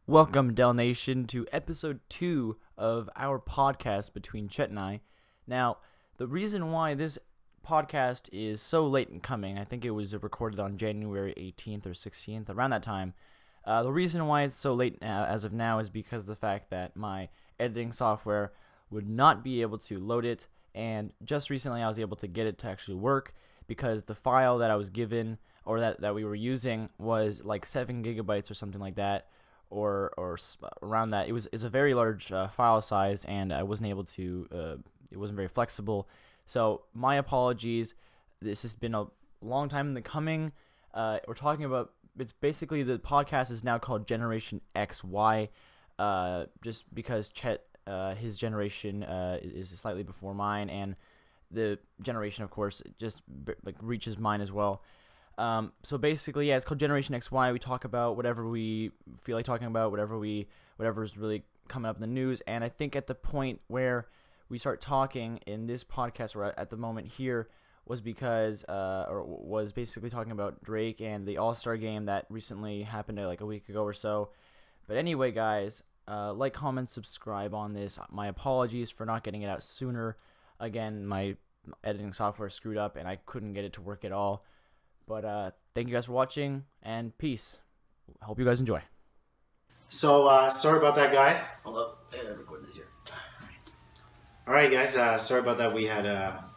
Welcome, Del Nation, to episode 2 of our podcast between Chet and I. Now, the reason why this podcast is so late in coming, I think it was recorded on January 18th or 16th, around that time. The reason why it's so late as of now is because of the fact that my editing software would not be able to load it, and just recently I was able to get it to actually work because the file that I was given, or that we were using, was like 7 gigabytes or something like that. Or around that. It's a very large file size, and I wasn't able to. It wasn't very flexible. So my apologies. This has been a long time in the coming. We're talking about. It's basically the podcast is now called Generation XY, just because Chet, his generation is slightly before mine, and the generation, of course, just like reaches mine as well. So basically, yeah, it's called Generation XY. We talk about whatever we feel like talking about, whatever's really coming up in the news. And I think at the point where we start talking in this podcast, or at the moment here, was because, or was basically talking about Drake and the All-Star game that recently happened like a week ago or so. But anyway, guys, like, comment, subscribe on this. My apologies for not getting it out sooner. Again, my editing software screwed up and I couldn't get it to work at all. But thank you guys for watching, and peace. Hope you guys enjoy. So, sorry about that, guys. Hold up. I gotta record this here. All right, guys. Sorry about that. We had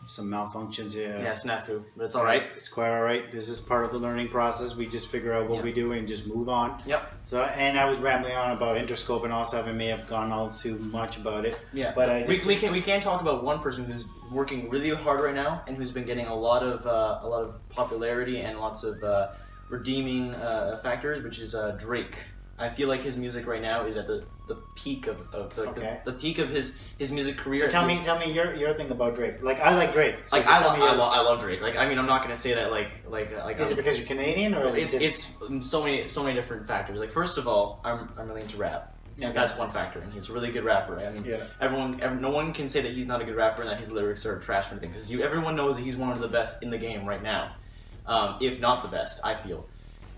some malfunctions here. Yeah, snafu. But it's all right. It's quite all right. This is part of the learning process. We just figure out what we do and just move on. Yep. So, and I was rambling on about Interscope and all stuff. I may have gone all too much about it. Yeah. But I just... we can talk about one person who's working really hard right now and who's been getting a lot of popularity and lots of redeeming factors, which is Drake. I feel like his music right now is at the peak of the peak of his music career. So tell me your thing about Drake. Like, I like Drake. So like I love Drake. Like, I mean, I'm not gonna say that like. Is it because you're Canadian, or is it's so many different factors. Like, first of all, I'm really into rap. Okay. That's one factor, and he's a really good rapper. I mean, no one can say that he's not a good rapper and that his lyrics are trash or anything, because everyone knows that he's one of the best in the game right now, if not the best. I feel.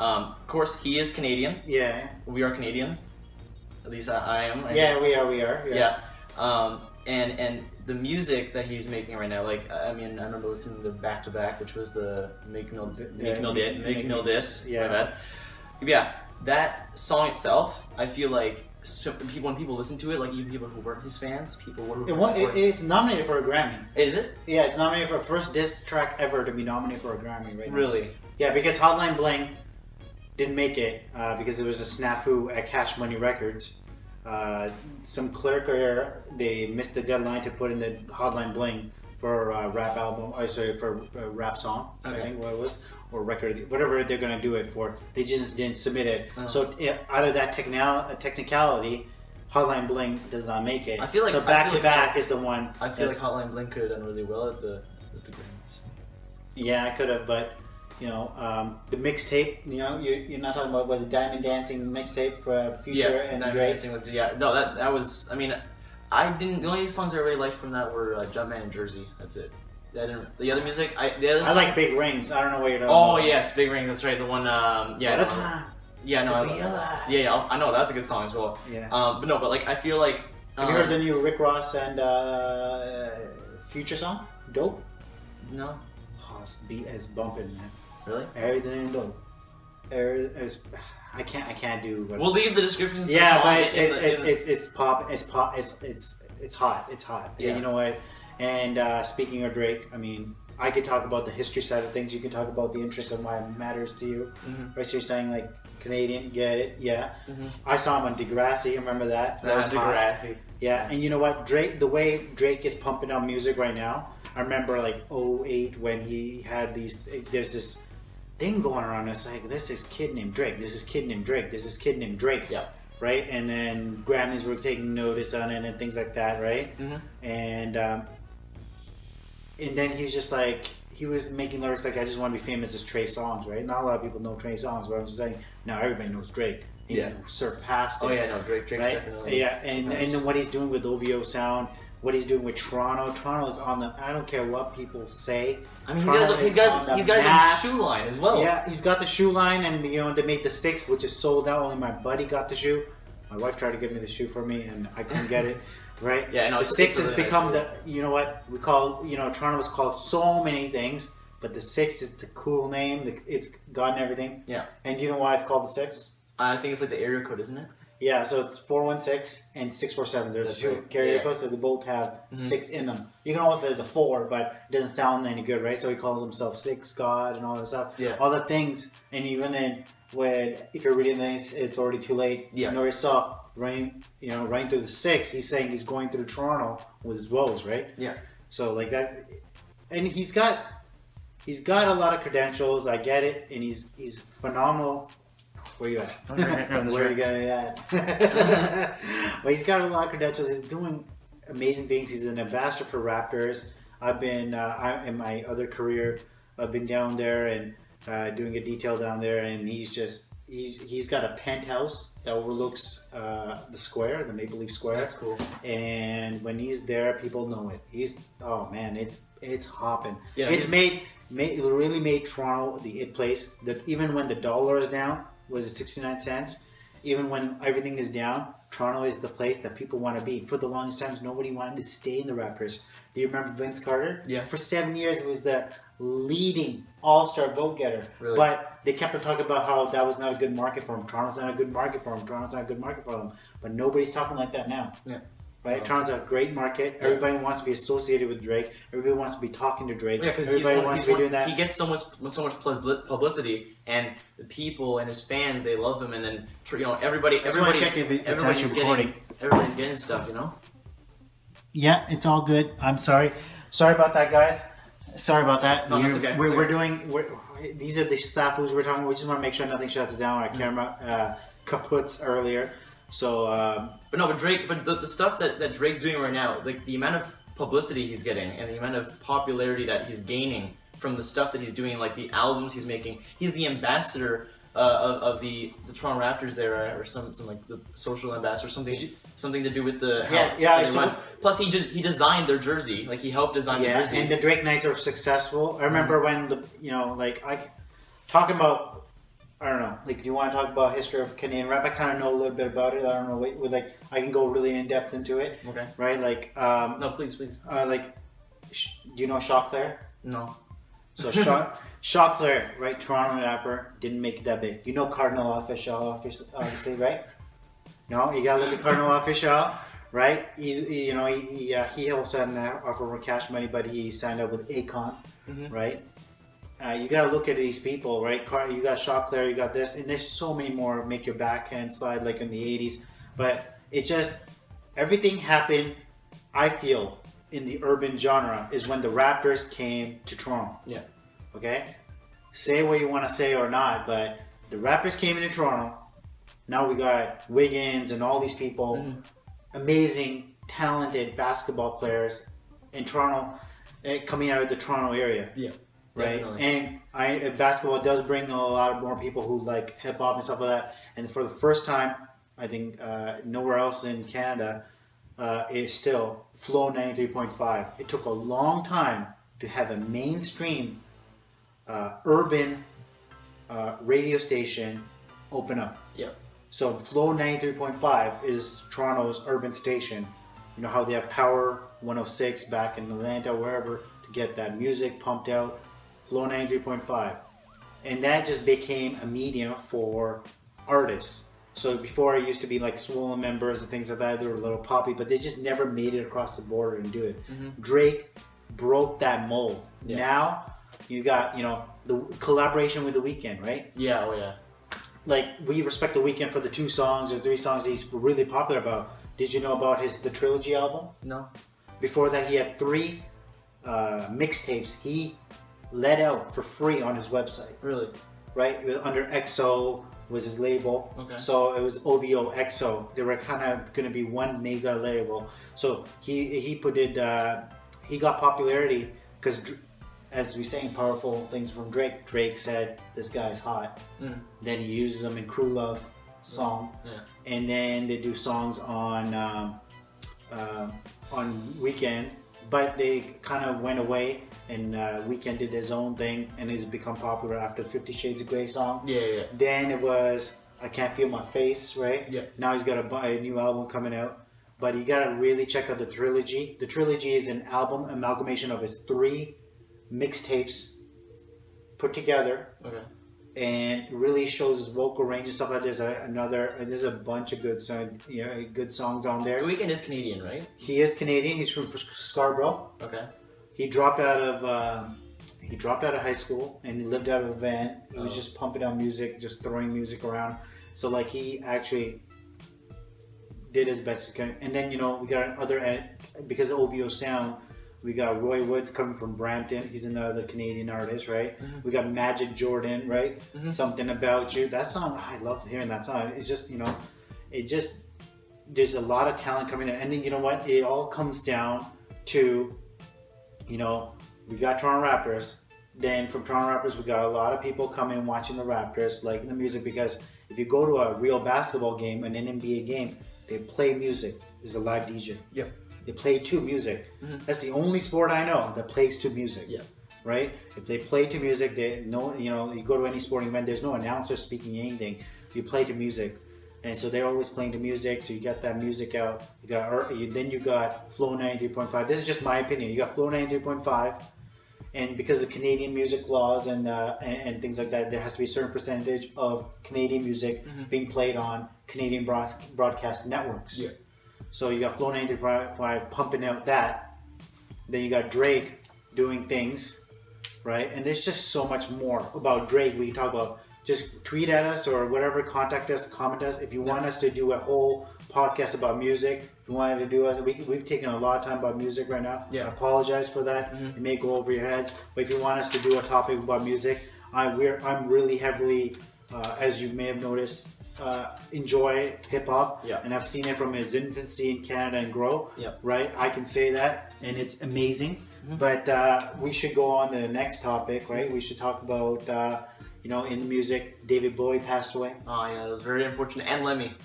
Of course, he is Canadian. Yeah. We are Canadian. At least I am. Yeah, we are. Yeah. And the music that he's making right now, like, I mean, I remember listening to Back to Back, which was the Make Mill Diss. Yeah. My bad. Yeah. That song itself, I feel like when people listen to it, like even people who weren't his fans, people were. It's nominated for a Grammy. Is it? Yeah, it's nominated for first diss track ever to be nominated for a Grammy right now. Really? Yeah, because Hotline Bling didn't make it because it was a snafu at Cash Money Records. Some clerical error. They missed the deadline to put in the Hotline Bling for a rap album. For a rap song. Okay. I think what it was, or record, whatever they're gonna do it for. They just didn't submit it. So out of that technicality, Hotline Bling does not make it. I feel like so Back to Back is the one. I feel like Hotline Bling could have done really well at the Grammys. Yeah, I could have, but. You know, the mixtape, you know, you're not talking about, was it Diamond Dancing mixtape for Future and Drake? No, that was, I mean, the only songs I really liked from that were Jumpman and Jersey. That's it. The other music, I like Big Rings. I don't know what you're talking about. Oh, yes, Big Rings, that's right. The one, yeah. What a time. Yeah, no, to be alive. Yeah, I know, that's a good song as well. Yeah. But like, I feel like. Have you heard the new Rick Ross and Future song? Dope? No. Oh, this beat is bumping, man. Really? Everything dope. I can't do. We'll leave the descriptions. Yeah, but it's pop. It's hot. It's hot. Yeah. You know what? And speaking of Drake, I mean, I could talk about the history side of things. You can talk about the interest of why it matters to you. Mm-hmm. Right? So you're saying like Canadian, get it? Yeah. Mm-hmm. I saw him on Degrassi. Remember that? That was Degrassi. Yeah, and you know what? Drake, the way Drake is pumping out music right now. I remember like 2008 when he had these. There's this thing going around. It's like, this is kid named Drake. This is kid named Drake. This is kid named Drake. Yeah. Right? And then Grammys were taking notice on it and things like that, right? Mm-hmm. And then he was just like, he was making lyrics like, I just want to be famous as Trey Songz, right? Not a lot of people know Trey Songz, but I'm just saying, now everybody knows Drake. He's surpassed it. Oh yeah, no, Drake's right? Definitely. Yeah, and then what he's doing with OVO Sound, what he's doing with Toronto. Toronto is on the. I don't care what people say. I mean, he's got a shoe line as well. Yeah, he's got the shoe line, and you know they made the 6, which is sold out. Only my buddy got the shoe. My wife tried to get me the shoe for me, and I couldn't get it. Right? Yeah, no, the 6 has really become nice the, you know what we call, Toronto was called so many things, but the 6 is the cool name. It's gotten everything. Yeah. And do you know why it's called the 6? I think it's like the area code, isn't it? Yeah, so it's 416 and 647. There's two right. carrier codes, so they both have 6 in them. You can also say the 4, but it doesn't sound any good, right? So he calls himself 6 God and all that stuff. Yeah. All the things, and even then, if you're reading this, it's already too late. Yeah. You already saw running through the 6. He's saying he's going through Toronto with his woes, right? Yeah. So like that, and he's got a lot of credentials. I get it, and he's phenomenal. Where you at? Where you going at? But he's got a lot of credentials. He's doing amazing things. He's an ambassador for Raptors. I've been in my other career, I've been down there and doing a detail down there, and he's got a penthouse that overlooks the square, the Maple Leaf Square. That's cool. And when he's there, people know it. It's hopping. Yeah, it's really made Toronto the it place. That even when the dollar is down, was it 69 cents? Even when everything is down, Toronto is the place that people want to be. For the longest times, nobody wanted to stay in the Raptors. Do you remember Vince Carter? Yeah. For 7 years, he was the leading all-star vote getter. Really? But they kept on talking about how that was not a good market for him. Toronto's not a good market for him. Toronto's not a good market for him. But nobody's talking like that now. Yeah. Right? Toronto's a great market. Yeah. Everybody wants to be associated with Drake. Everybody wants to be talking to Drake. Yeah, because everybody wants to be doing that. He gets so much publicity, and the people and his fans, they love him, and then everybody's getting stuff, Yeah, it's all good. I'm sorry. Sorry about that, guys. Sorry about that. No, that's okay. These are the snafus we're talking about. We just want to make sure nothing shuts down. Our camera kaputs earlier. So, but the stuff that Drake's doing right now, like the amount of publicity he's getting and the amount of popularity that he's gaining from the stuff that he's doing, like the albums he's making, he's the ambassador of the Toronto Raptors there, or some like the social ambassador, something to do with the Plus, he designed their jersey, like he helped design the jersey. And the Drake nights are successful. I remember when talking about. I don't know. Like, do you want to talk about history of Canadian rap? I kind of know a little bit about it. I don't know. I can go really in depth into it. Okay. Right? No, please. Do you know Choclair? No. So Choclair, right? Toronto rapper, didn't make it that big. You know Cardinal Official, obviously, right? No, you gotta look at Cardinal Official, right? He also had an offer for cash money, but he signed up with Akon, right? You gotta look at these people, right? You got Choclair, you got this, and there's so many more. Make your backhand slide like in the 80s, but it just everything happened. I feel in the urban genre is when the Raptors came to Toronto. Yeah. Okay. Say what you want to say or not, but the Raptors came into Toronto. Now we got Wiggins and all these people, amazing, talented basketball players in Toronto, coming out of the Toronto area. Yeah. Right, definitely. and basketball does bring a lot more people who like hip hop and stuff like that. And for the first time, I think nowhere else in Canada is still Flow 93.5. It took a long time to have a mainstream urban radio station open up. Yeah. So Flow 93.5 is Toronto's urban station. You know how they have Power 106 back in Atlanta, wherever, to get that music pumped out. Flow 93.5, and that just became a medium for artists. So before it used to be like Swollen members and things like that. They were a little poppy, but they just never made it across the border and do it. Drake broke that mold. Yeah. Now you got the collaboration with The Weeknd, right? Yeah. Oh yeah. Like we respect The Weeknd for the 2 songs or 3 songs he's really popular about. Did you know about the Trilogy album? No. Before that, he had 3 mixtapes he let out for free on his website. Really? Right? Under XO was his label. Okay. So it was OVO XO. They were kind of going to be one mega label. So he got popularity because, as we saying powerful things from Drake. Drake said this guy's hot. Then he uses them in Crew Love song. Yeah. And then they do songs on Weekend. But they kind of went away, and Weeknd did his own thing, and he's become popular after 50 Shades of Grey song. Yeah. Then it was I Can't Feel My Face, right? Yeah. Now he's got a new album coming out. But you gotta really check out the trilogy. The trilogy is an album amalgamation of his 3 mixtapes put together. Okay. And it really shows his vocal range and stuff like that. There's a bunch of good songs on there. The Weeknd is Canadian, right? He is Canadian. He's from Scarborough. Okay. He dropped out of high school and he lived out of a van. He was just pumping out music, just throwing music around. So like he actually did his best. And then we got because of OVO Sound. We got Roy Woods coming from Brampton. He's another Canadian artist, right? Mm-hmm. We got Magic Jordan, right? Mm-hmm. Something About You. That song, I love hearing that song. It's just, there's a lot of talent coming in. And then, you know what? It all comes down to, we got Toronto Raptors. Then from Toronto Raptors, we got a lot of people coming watching the Raptors, liking the music. Because if you go to a real basketball game, an NBA game, they play music. There's a live DJ. Yep. They play to music. Mm-hmm. That's the only sport I know that plays to music. Yeah. Right? If they play to music, you go to any sporting event, there's no announcer speaking anything. You play to music. And so they're always playing to music, so you got that music out. Then you got Flow 93.5. This is just my opinion. You got Flow 93.5. And because of Canadian music laws and things like that, there has to be a certain percentage of Canadian music being played on Canadian broadcast networks. Yeah. So you got Flow 93.5 pumping out that. Then you got Drake doing things, right? And there's just so much more about Drake we can talk about. Just tweet at us or whatever, contact us, comment us. If you want us to do a whole podcast about music, if you wanted to do us, we've taken a lot of time about music right now. Yeah. I apologize for that. It may go over your heads. But if you want us to do a topic about music, I'm really heavily, as you may have noticed, enjoy hip-hop. Yeah. And I've seen it from its infancy in Canada and grow. Yep. Right? I can say that. And it's amazing. But we should go on to the next topic, right? We should talk about... in music, David Bowie passed away. Oh yeah, it was very unfortunate. And Lemmy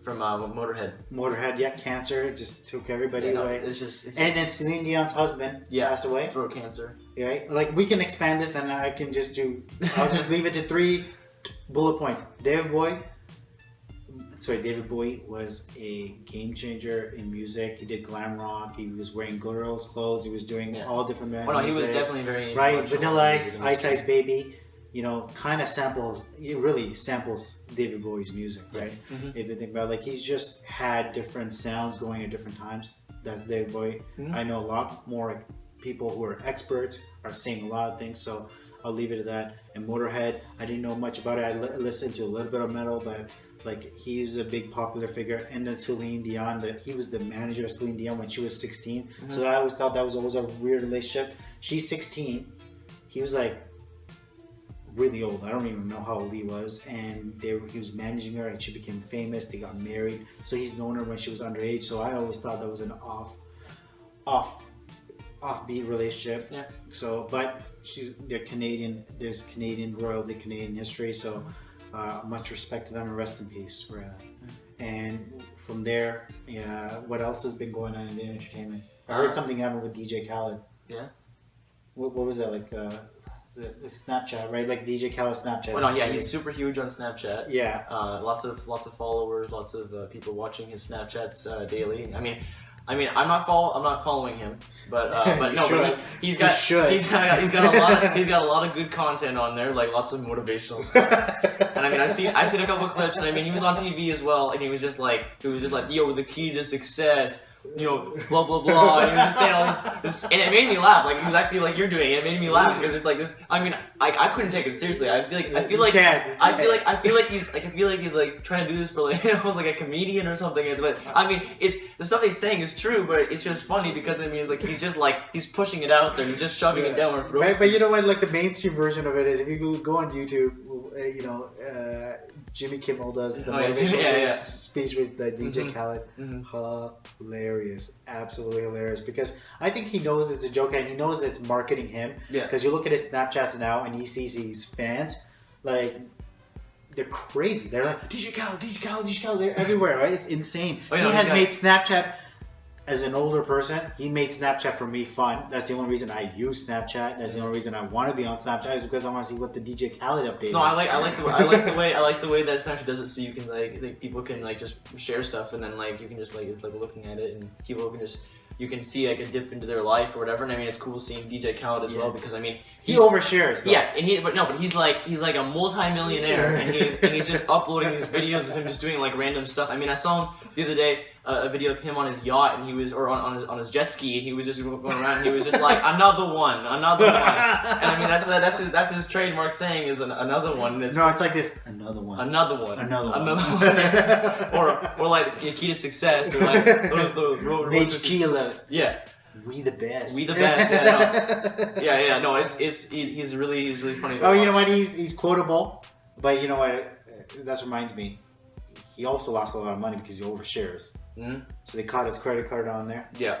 from Motorhead. Motorhead, yeah, cancer just took everybody away. And then Celine Dion's husband passed away. Throat cancer. Right? Like we can expand this, and I'll just leave it to 3 bullet points. David Bowie was a game changer in music. He did glam rock. He was wearing girls' clothes. He was doing all different music. Well, no, he was definitely very right. Vanilla Ice, Ice Ice Baby. Kind of it really samples David Bowie's music, right? Mm-hmm. If you think about it, he's just had different sounds going at different times. That's David Bowie. Mm-hmm. I know a lot more people who are experts are saying a lot of things, so I'll leave it at that. And Motorhead, I didn't know much about it. I listened to a little bit of metal, but he's a big popular figure. And then Celine Dion, he was the manager of Celine Dion when she was 16. Mm-hmm. So I always thought that was always a weird relationship. She's 16. He was really old. I don't even know how old he was, and he was managing her, and she became famous. They got married, so he's known her when she was underage. So I always thought that was an offbeat relationship. Yeah. So, but they're Canadian. There's Canadian royalty, Canadian history. So much respect to them, and rest in peace, really. And from there, what else has been going on in the entertainment? I heard something happened with DJ Khaled. Yeah. What was that like? The Snapchat, right? Like DJ Khaled Snapchat. Well, no, yeah, he's super huge on Snapchat. Yeah. Lots of followers, lots of people watching his Snapchats daily. I mean, I'm not following him, but no, but he's got a lot of good content on there, like lots of motivational stuff. And I mean, I seen a couple of clips, and I mean, he was on TV as well, and he was just like, yo, the key to success. Blah blah blah. And he was just saying all this, and it made me laugh, like exactly like you're doing. It made me laugh because it's like this. I mean, I couldn't take it seriously. I feel like he's like trying to do this for like almost like a comedian or something. But I mean, it's the stuff he's saying is true, but it's just funny because it means like he's pushing it out there, he's just shoving it down our throats. Right, but you know what? Like the mainstream version of it is if you go on YouTube, Jimmy Kimmel does the motivational speech with DJ Khaled. Mm-hmm. Hilarious, absolutely hilarious. Because I think he knows it's a joke and he knows it's marketing him. Yeah. Because you look at his Snapchats now and he sees his fans, like they're crazy. They're like DJ Khaled. They're everywhere, right? It's insane. Oh, yeah, he has made Snapchat as an older person, he made Snapchat for me fun. That's the only reason I use Snapchat. That's the only reason I want to be on Snapchat is because I want to see what the DJ Khaled update is. No, I like the way that Snapchat does it. So you can like people can like just share stuff, and then like you can just like it's like looking at it, and people can just. You can see like a dip into their life or whatever, and I mean it's cool seeing DJ Khaled as well because I mean he overshares. Though. Yeah, and he's like a multi-millionaire, and he's just uploading these videos of him just doing like random stuff. I mean, I saw him the other day, a video of him on his yacht, and he was on his jet ski, and he was just going around, and he was just like another one, and I mean that's his trademark saying is another one. No, it's like this another one, or like the key to success, or like Nate Keela. Yeah. We the best. Yeah. No, he's really funny. Oh, you know what? He's quotable, but you know what? That reminds me. He also lost a lot of money because he overshares. Mm-hmm. So they caught his credit card on there. Yeah.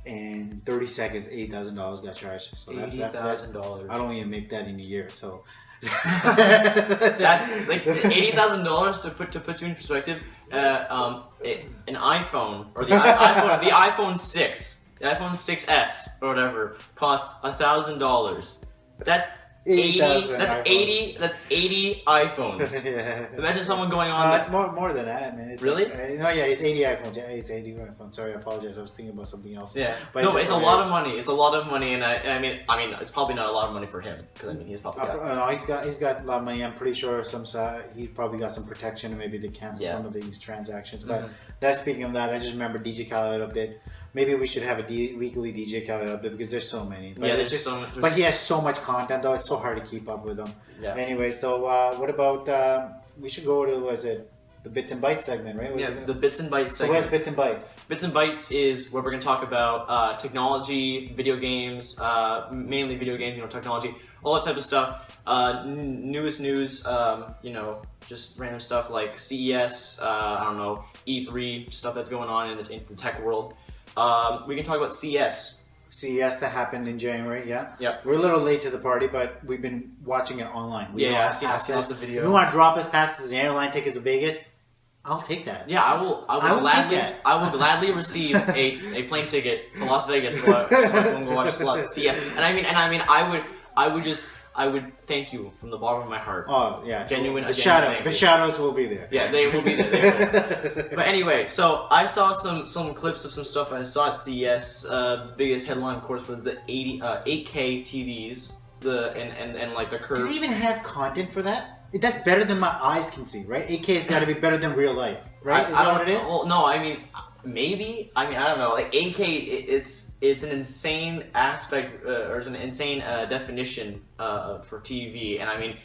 And 30 seconds, $8,000 got charged. So $80,000. I don't even make that in a year. So that's like $80,000 to put you in perspective. An iPhone or the iPhone 6, the iPhone 6s or whatever costs $1,000. That's 80. That's 80 iPhones. Yeah. Imagine someone going on. It's more than that, man. It's really? No, yeah, it's 80 iPhones. Yeah, it's 80 iPhones. Sorry, I apologize. I was thinking about something else. Yeah, but no, it's a lot of money. It's a lot of money, and I mean, it's probably not a lot of money for him because I mean, he's probably got. No, he's got a lot of money. I'm pretty sure he probably got some protection, and maybe they cancel some of these transactions. But that's speaking of that, I just remember DJ Khaled update. Maybe we should have a weekly DJ Khaled update because there's so many. But but he has so much content though; it's so hard to keep up with him. Yeah. Anyway, so what about we should go to the Bits and Bytes segment, right? The Bits and Bytes segment. So where's Bits and Bytes? Bits and Bytes is where we're going to talk about technology, video games, mainly video games, technology, all that type of stuff. Newest news, just random stuff like CES, I don't know, E3, stuff that's going on in the tech world. We can talk about CES. CES that happened in January, yeah? Yeah. We're a little late to the party, but we've been watching it online. I've seen lots of videos. If you want to drop us passes and airline tickets to Vegas, I'll take that. Yeah, I will gladly receive a plane ticket to Las Vegas so I can go watch CES. I would thank you from the bottom of my heart. Oh yeah, genuine. The shadows will be there. Yeah, they will be there. But anyway, so I saw some clips of some stuff I saw at CES. Biggest headline, of course, was the 8K TVs. And like the curve. Do they even have content for that? That's better than my eyes can see, right? 8K's got to be better than real life, right? Is that what it is? Well, no, I mean. Maybe. I mean, I don't know. Like 8K, it's an insane aspect, or it's an insane definition for TV. And I mean,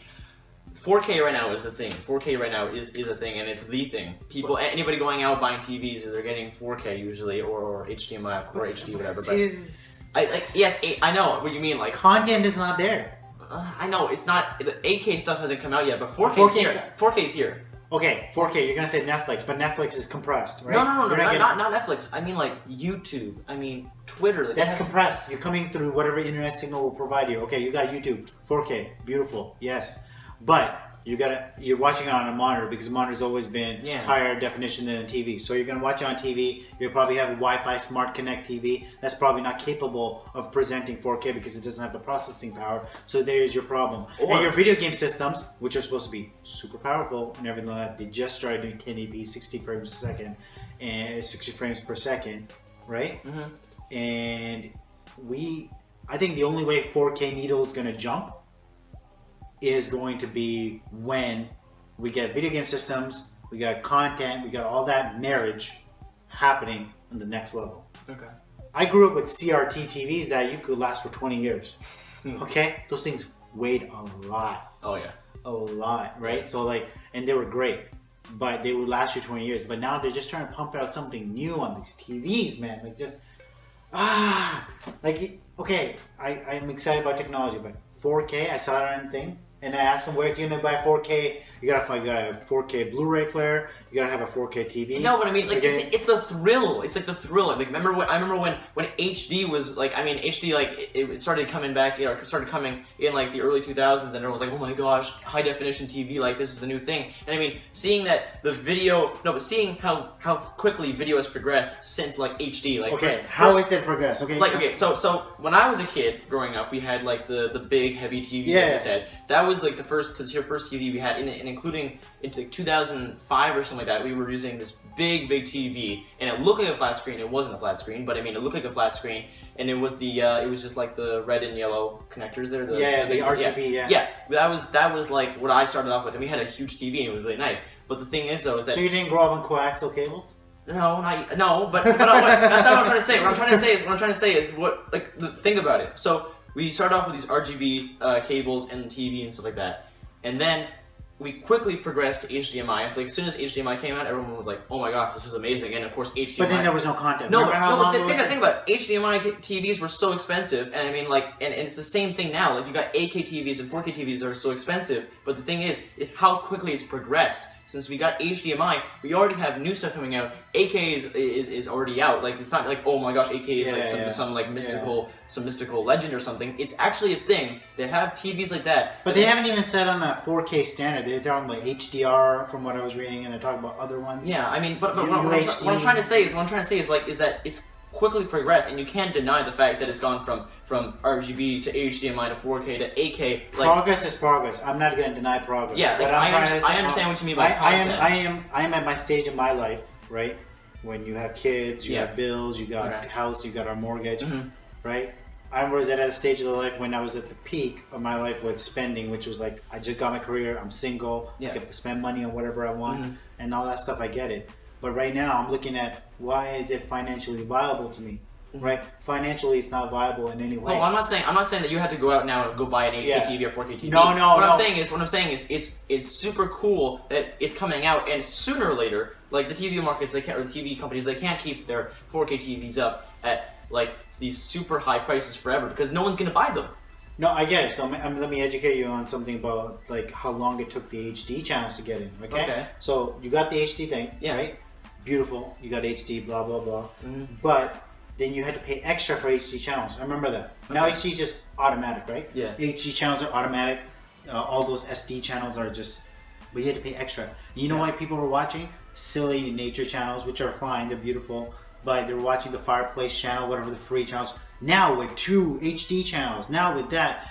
4K right now is a thing. 4K right now is a thing, and it's the thing. Anybody going out buying TVs, they're getting 4K usually, or HDMI, or HD, whatever. But I know what you mean. Like content is not there. I know it's not. The 8K stuff hasn't come out yet, but 4K's here. 4K's here. Okay, 4K, you're gonna say Netflix, but Netflix is compressed, right? No, not Netflix. I mean like YouTube. I mean Twitter. Like, that's compressed. You're coming through whatever internet signal will provide you. Okay, you got YouTube, 4K, beautiful, yes. But you're watching it on a monitor because the monitor's always been higher definition than a TV. So you're gonna watch it on TV. You'll probably have a Wi-Fi Smart Connect TV that's probably not capable of presenting 4K because it doesn't have the processing power. So there's your problem. And your video game systems, which are supposed to be super powerful and everything like that, they just started doing 1080p, 60 frames a second, and 60 frames per second, right? Mm-hmm. And I think the only way 4K needle is gonna jump is going to be when we get video game systems, we got content, we got all that marriage happening on the next level. Okay. I grew up with CRT TVs that you could last for 20 years. Okay? Those things weighed a lot. Oh yeah. A lot, right? So and they were great, but they would last you 20 years. But now they're just trying to pump out something new on these TVs, man. Okay, I'm excited about technology, but 4K, I saw it on a thing. And I asked him, where can you buy 4K? You gotta find a 4K Blu-ray player. You gotta have a 4K TV. No, but I mean, like, Okay. it's the thrill. It's like the thrill. Like, I remember when HD was like, I mean, HD like it started coming back. It started coming in like the early 2000s, and everyone was like, oh my gosh, high definition TV, like this is a new thing. And I mean, seeing that the video, no, but seeing how quickly video has progressed since like HD. Like, Okay, how is it progress? Okay. Like, okay, so when I was a kid growing up, we had like the big heavy TVs, Yeah. as you said. That was like the first TV we had, and including into like 2005 or something like that, we were using this big TV, and it looked like a flat screen. It wasn't a flat screen, but I mean, it looked like a flat screen, and it was it was just like the red and yellow connectors there. The RGB, yeah. Yeah, that was like what I started off with, and we had a huge TV, and it was really nice. But the thing is, though, is that So you didn't grow up on coaxial cables? no, but that's not what I'm trying to say. What I'm trying to say is what, like, the thing about it. So we started off with these RGB cables and TV and stuff like that, and then we quickly progressed to HDMI. So like as soon as HDMI came out, everyone was like, "Oh my god, this is amazing!" And of course, HDMI. But then there was no content. No, Remember how long but it was? think about it. HDMI TVs were so expensive, and I mean, like, and it's the same thing now. Like, you got 8K TVs and 4K TVs that are so expensive, but the thing is how quickly it's progressed. Since we got HDMI, we already have new stuff coming out. 8K is already out. Like, it's not like, oh my gosh, 8K is like some like mystical legend or something. It's actually a thing. They have TVs like that. But they haven't even said on a 4K standard. They're talking about HDR from what I was reading, and they're talking about other ones. Yeah, I mean, but what I'm trying to say is that it's quickly progressed, and you can't deny the fact that it's gone from RGB to HDMI to 4K to 8K. Like, Progress is progress. I'm not going to deny progress. Yeah, like, I understand what you mean by content. I am at my stage in my life, right? When you have kids, you have bills, you got a house, you got our mortgage, right? I was at a stage of the life when I was at the peak of my life with spending, which was like, I just got my career, I'm single, I can spend money on whatever I want, and all that stuff, I get it. But right now, I'm looking at, why is it financially viable to me? Right? Financially, it's not viable in any way. No, I'm not saying that you have to go out now and go buy an 8K TV or 4K TV. No. What I'm saying is it's super cool that it's coming out, and sooner or later, like the TV markets, or TV companies, they can't keep their 4K TVs up at like these super high prices forever because no one's gonna buy them. No, I get it. So let me educate you on something about like how long it took the HD channels to get in. Okay. So you got the HD thing, right? Beautiful. You got HD, blah blah blah. But then you had to pay extra for HD channels. I remember that. Now HD is just automatic, right? Yeah. HD channels are automatic. All those SD channels are just, but you had to pay extra. You know why people were watching silly nature channels, which are fine, they're beautiful, but they were watching the fireplace channel, whatever the free channels. Now with 2 HD channels, now with that,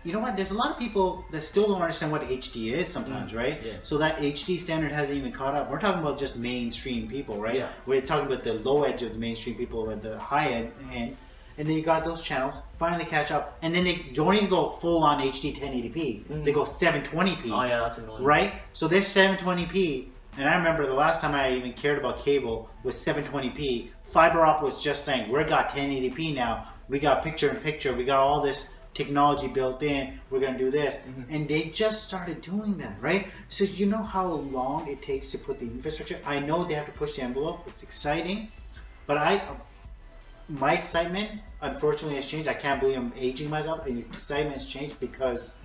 you know what? There's a lot of people that still don't understand what HD is sometimes, right? Yeah. So that HD standard hasn't even caught up. We're talking about just mainstream people, right? Yeah. We're talking about the low edge of the mainstream people and the high end, and then you got those channels finally catch up, and then they don't even go full on HD 1080p. They go 720p. Oh yeah, that's annoying. Right? So there's 720p, and I remember the last time I even cared about cable was 720p. Fiber optic was just saying, we got 1080p now. We got picture-in-picture. We got all this technology built in, we're going to do this. And they just started doing that, right? So you know how long it takes to put the infrastructure? I know they have to push the envelope. It's exciting. But my excitement, unfortunately, has changed. I can't believe I'm aging myself. The excitement has changed because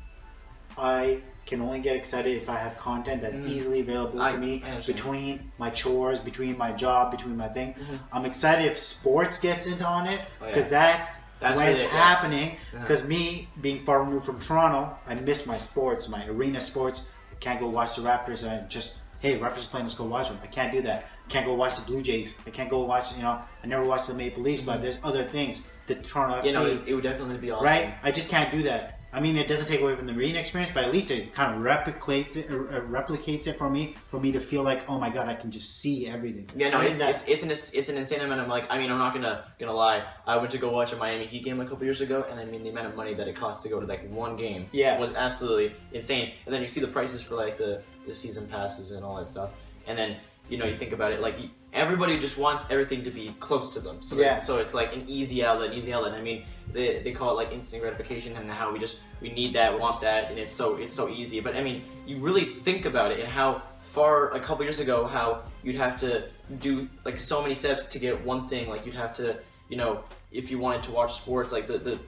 I can only get excited if I have content that's easily available to me between my chores, between my job, between my thing. I'm excited if sports gets into on it because that's when really, it's happening. Because me being far removed from Toronto, I miss my sports, my arena sports. I can't go watch the Raptors and just, hey, Raptors playing, let's go watch them. I can't do that. I can't go watch the Blue Jays. I can't go watch, I never watched the Maple Leafs, but there's other things. The Toronto FC. You know, it would definitely be awesome. Right? I just can't do that. I mean, it doesn't take away from the arena experience, but at least it kind of replicates it for me to feel like, oh my god, I can just see everything. Yeah, no, it's an insane amount of, like, I mean, I'm not gonna lie. I went to go watch a Miami Heat game a couple years ago, and I mean, the amount of money that it costs to go to like one game was absolutely insane. And then you see the prices for like the season passes and all that stuff, and then you think about it, like everybody just wants everything to be close to them. So so it's like an easy outlet. I mean, they call it like instant gratification, and how we need that, want that, and it's so easy. But I mean, you really think about it and how far a couple years ago, how you'd have to do like so many steps to get one thing. Like you'd have to you know, if you wanted to watch sports, like the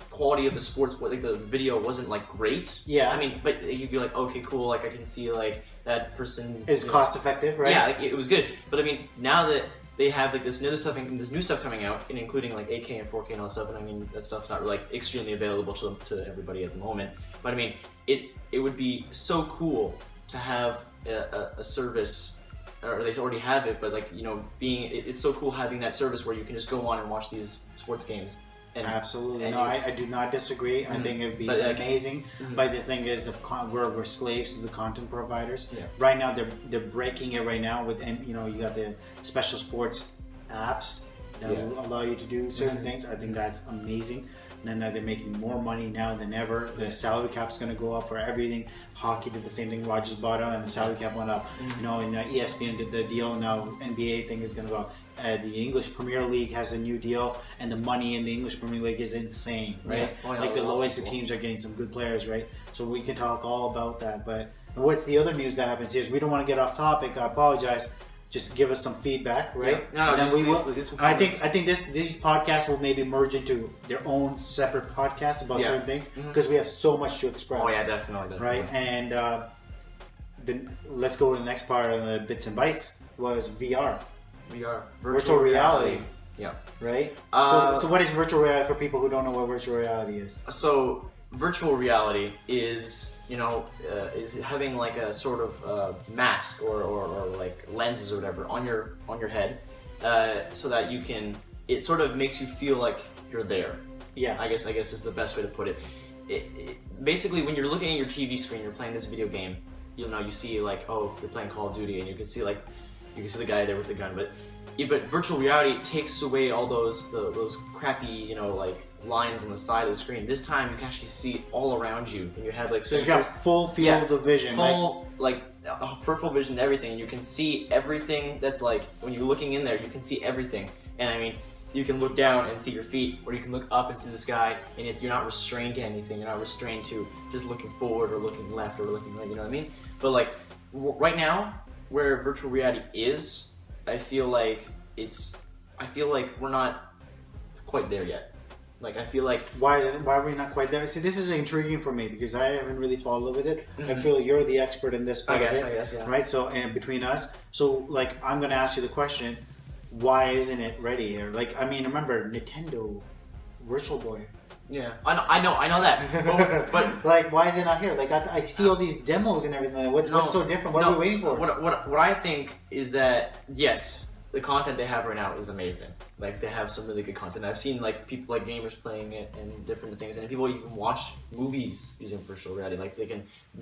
quality of the sports, like the video wasn't like great. Yeah. I mean, but you'd be like, okay, cool, like I can see like that person Is cost effective, right? Yeah, like it was good. But I mean, now that they have like this new stuff coming out, and including like 8K and 4K and all that stuff, and I mean that stuff's not like extremely available to everybody at the moment. But I mean, it would be so cool to have a service, or they already have it, but like, you know, it's so cool having that service where you can just go on and watch these sports games. And, Absolutely. and No, I do not disagree. I think it would be amazing. But the thing is, we're slaves to the content providers. Yeah. Right now, they're breaking it right now with, and you know, you got the special sports apps that will allow you to do certain things. I think that's amazing. And then they're making more money now than ever. The salary cap's going to go up for everything. Hockey did the same thing. Rogers bought out, and the salary cap went up. You know, and ESPN did the deal. Now NBA thing is going to go. The English Premier League has a new deal, and the money in the English Premier League is insane, right? Yeah. Oh, yeah, like the lowest teams are getting some good players, right? So we can talk all about that. But what's the other news that happens here is we don't want to get off topic. I apologize. Just give us some feedback, right? Yeah. No, and then we will. I comments. think these podcasts will maybe merge into their own separate podcasts about certain things because we have so much to express. Oh yeah, definitely. Right, and then let's go to the next part of the bits and bytes was VR. VR. Virtual reality. Yeah. Right? So what is virtual reality for people who don't know what virtual reality is? So virtual reality is, you know, is having like a sort of mask or like lenses or whatever on your head, so that you can. It sort of makes you feel like you're there. Yeah. I guess is the best way to put it. Basically, when you're looking at your TV screen, you're playing this video game. You know, you see like, oh, you're playing Call of Duty, and you can see the guy there with the gun, but virtual reality takes away all those crappy, you know, like lines on the side of the screen. This time you can actually see all around you, and you have like so you got full field of vision, full like peripheral vision and everything, and you can see everything. That's like when you're looking in there, you can see everything. And I mean, you can look down and see your feet, or you can look up and see the sky, and you're not restrained to anything. You're not restrained to just looking forward or looking left or looking right. You know what I mean? But like right now, where virtual reality is, I feel like we're not quite there yet. Like, I feel like why are we not quite there? See, this is intriguing for me because I haven't really followed with it. I feel you're the expert in this part I of it, guess, yeah. right? So, and between us, so like I'm gonna ask you the question: why isn't it ready here? Like, I mean, remember Nintendo Virtual Boy? Yeah, I know that, but like, why is it not here? Like, I see all these demos and everything. What's so different? What are we waiting for? What I think is that yes, the content they have right now is amazing. Like, they have some really good content. I've seen like people, like gamers playing it and different things, and people even watch movies using virtual reality. Like they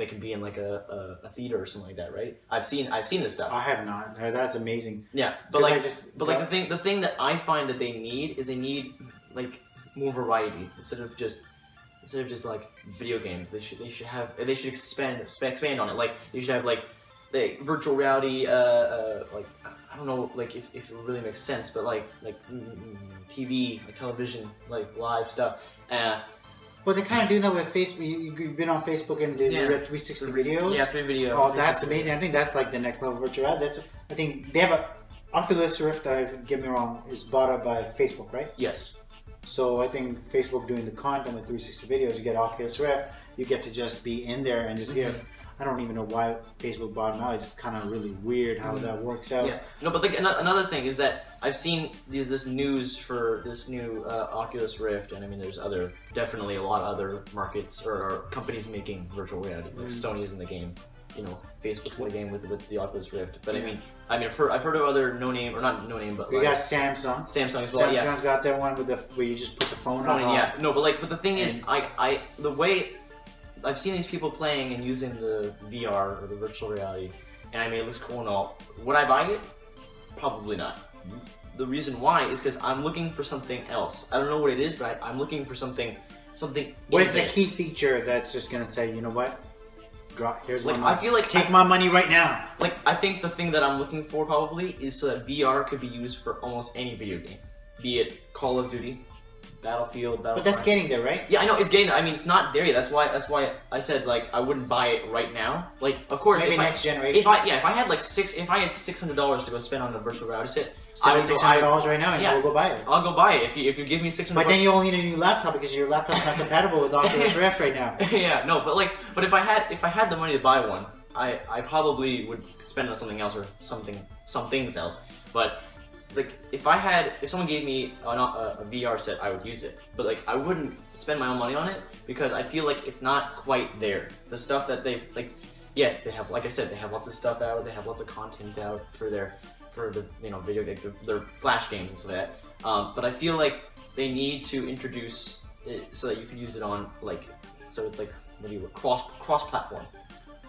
can be in like a theater or something like that, right? I've seen this stuff. I have not. That's amazing. Yeah, but like the thing that I find that they need like more variety instead of just like video games. They should expand on it. Like they should have like the virtual reality like I don't know like if it really makes sense, but like TV, like television, like live stuff. Well, they kind of do that with Facebook. You've been on Facebook and you have 360 videos. Yeah, 3 videos. Oh, that's amazing. I think that's like the next level of virtual reality. I think they have a Oculus Rift. Get me wrong, is bought up by Facebook, right? Yes. So I think Facebook doing the content with 360 videos, you get Oculus Rift, you get to just be in there and just get. I don't even know why Facebook bought them out. It's just kind of really weird how that works out. Yeah. No, but like another thing is that I've seen this news for this new Oculus Rift, and I mean there's definitely a lot of other markets or companies making virtual reality. Like Sony's in the game, you know, Facebook's in the game with the Oculus Rift. But I mean I've heard of other no name, but you got Samsung. Samsung as well. Samsung's got that one with where you just put the phone on. Yeah. No, but the thing is, the way I've seen these people playing and using the VR or the virtual reality, and I mean it looks cool and all. Would I buy it? Probably not. The reason why is because I'm looking for something else. I don't know what it is, but I'm looking for something. What is the key feature that's just gonna say, you know what? Here's my money. I feel like take my money right now. Like I think the thing that I'm looking for probably is so that VR could be used for almost any video game, be it Call of Duty, Battlefield. But that's getting there, right? Yeah, I know it's getting there. I mean, it's not there yet. That's why I said like I wouldn't buy it right now. Like, of course, maybe next generation. If I had $600 to go spend on a virtual reality set, I was $600 right now, and you'll go buy it. I'll go buy it if you give me $600. But then you only need a new laptop because your laptop's not compatible with Oculus Rift right now. Yeah, no, but if I had the money to buy one, I probably would spend it on something else or some things else. But like if someone gave me a VR set, I would use it. But like I wouldn't spend my own money on it because I feel like it's not quite there. The stuff that they've like, yes, they have, like I said, they have lots of stuff out. They have lots of content out for the video, like their Flash games and stuff like that. But I feel like they need to introduce it so that you can use it on like, so it's like cross platform.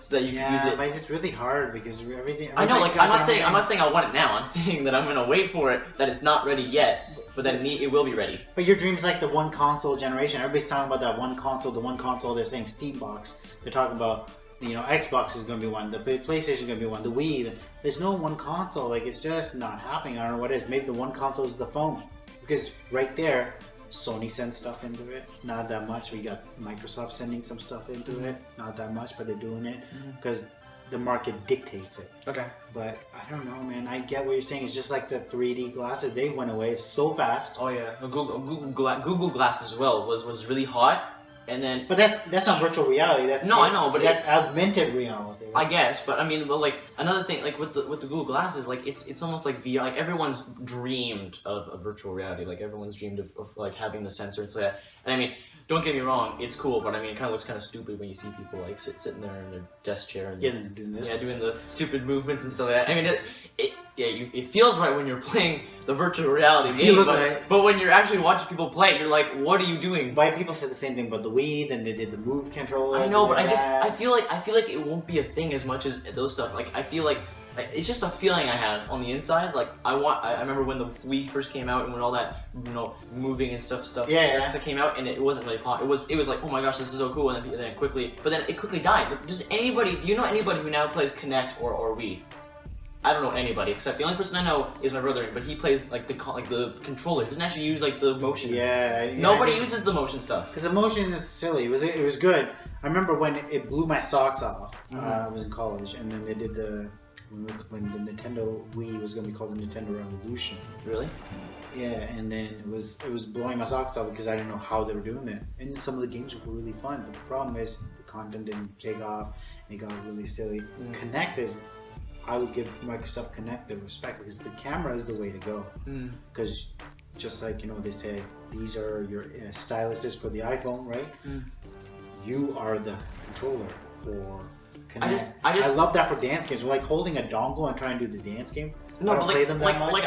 So that you can use it. But it's really hard because everything. I know, like I'm not saying I want it now. I'm saying that I'm gonna wait for it. That it's not ready yet, but that it will be ready. But your dream's like the one console generation. Everybody's talking about that one console. The one console. They're saying Steam Box. They're talking about Xbox is gonna be one. The PlayStation is gonna be one. The Wii. There's no one console. Like it's just not happening. I don't know what it is. Maybe the one console is the phone because right there. Sony sends stuff into it, not that much. We got Microsoft sending some stuff into it, not that much, but they're doing it because the market dictates it. Okay. But I don't know, man. I get what you're saying. It's just like the 3D glasses; they went away so fast. Oh yeah, Google Glass as well was really hot, and then. But that's not virtual reality. That's I know, but that's augmented reality. Right? I guess, but I mean, like another thing, like with the Google Glasses, like it's almost like VR. Like everyone's dreamed of virtual reality. Like everyone's dreamed of like having the sensor and so that. And I mean, don't get me wrong, it's cool, but I mean, it kind of looks kind of stupid when you see people like sitting there in their desk chair and doing this. Yeah, doing the stupid movements and stuff like that. I mean, it feels right when you're playing the virtual reality game, but when you're actually watching people play, you're like, what are you doing? Why people said the same thing about the Wii, then they did the Move controllers. I know, but I feel like it won't be a thing as much as those stuff. Like I feel like it's just a feeling I have on the inside. Like I remember when the Wii first came out and when all that moving and stuff came out, and it wasn't really hot. It was like, oh my gosh, this is so cool, and then it quickly died. Like, do you know anybody who now plays Kinect or Wii? I don't know anybody except the only person I know is my brother, but he plays like the controller. He doesn't actually use like the motion. Yeah. Nobody uses the motion stuff. Because the motion is silly. It was good. I remember when it blew my socks off. I was in college, and then they did when the Nintendo Wii was going to be called the Nintendo Revolution. Really? Yeah, and then it was blowing my socks off because I didn't know how they were doing it. And some of the games were really fun, but the problem is the content didn't take off, and it got really silly. Kinect is. I would give Microsoft Kinect the respect because the camera is the way to go. Because just like they say, these are your styluses for the iPhone, right? You are the controller for Kinect. I love that for dance games. We're like holding a dongle and trying to do the dance game. No, I don't play them that much.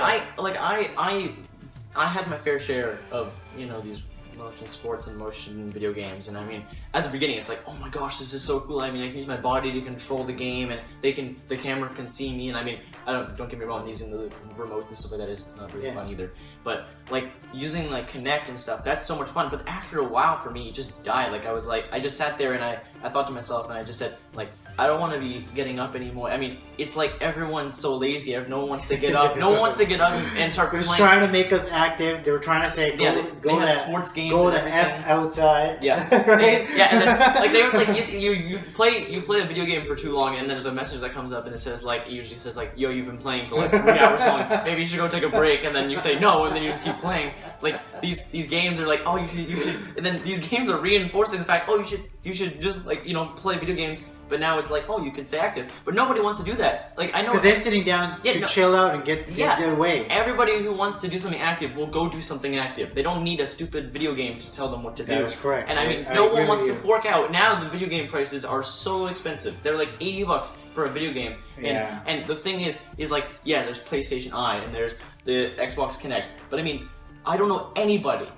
I had my fair share of these motion sports and motion video games, and I mean, at the beginning it's like, oh my gosh, this is so cool. I mean, I can use my body to control the game, and the camera can see me, and I mean, don't get me wrong, using the remotes and stuff like that is not really fun either. But like using like Kinect and stuff, that's so much fun. But after a while, for me, it just died. Like I just sat there and I thought to myself, and I just said, like, I don't want to be getting up anymore. I mean, it's like everyone's so lazy. No one wants to get up. No one wants to get up and start playing. They're trying to make us active. They were trying to say, go to sports games. Go to F outside. Yeah. Right? Yeah, and then like they were like you play a video game for too long, and then there's a message that comes up and it says like, it usually says like, yo, you've been playing for like 3 hours long. Maybe you should go take a break, and then you say no, and then you just keep playing. Like these games are like, oh, you should, and then these games are reinforcing the fact, oh, you should just like play video games. But now it's like, oh, you can stay active. But nobody wants to do that. Like I know because they're sitting down to chill out and get away. Everybody who wants to do something active will go do something active. They don't need a stupid video game to tell them what to do. That is correct. And I mean, no one wants to fork out. Now the video game prices are so expensive. They're like $80 for a video game. And the thing is like, yeah, there's PlayStation Eye and there's the Xbox Kinect. But I mean, I don't know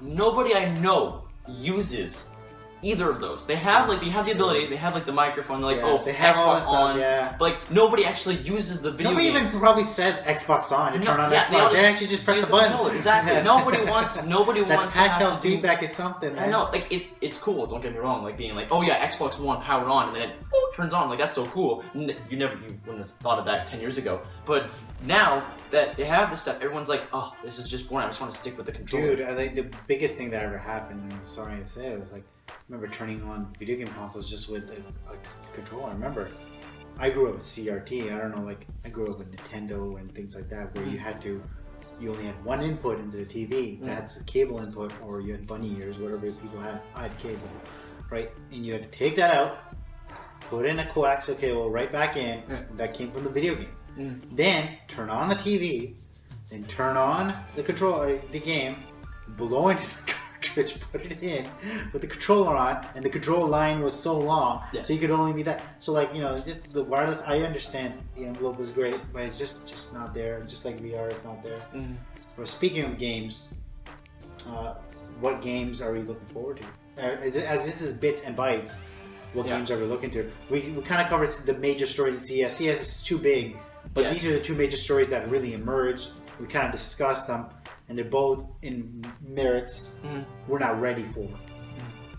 nobody I know uses either of those. They have the ability, they have like the microphone, like they have Xbox stuff, on, but like nobody actually uses the video. Nobody games. even probably says Xbox on to turn on Xbox. They actually just press the button. Exactly. Nobody wants. That tactile feedback is something, man. I know, like it's cool. Don't get me wrong. Like being like, oh yeah, Xbox One powered on, and then it turns on. Like that's so cool. You wouldn't have thought of that 10 years ago. But now that they have this stuff, everyone's like, oh, this is just boring. I just want to stick with the controller. Dude, I think the biggest thing that ever happened, and I'm sorry to say, it was like, I remember turning on video game consoles just with a controller. I remember I grew up with CRT. I don't know, like, I grew up with Nintendo and things like that, where you only had one input into the TV. That's a cable input, or you had bunny ears, whatever people had. I had cable, right? And you had to take that out, put in a coaxial cable right back in. That came from the video game. Then turn on the TV, then turn on the the game, blow into the cartridge, put it in with the controller on, and the control line was so long, so you could only be that. So like, you know, just the wireless. I understand the envelope was great, but it's just not there. Just like VR is not there. But speaking of games, what games are we looking forward to? As this is bits and bytes, what games are we looking to? We kind of covered the major stories at CES. CES is too big, but these are the two major stories that really emerged. We kind of discussed them, and they're both in merits we're not ready for.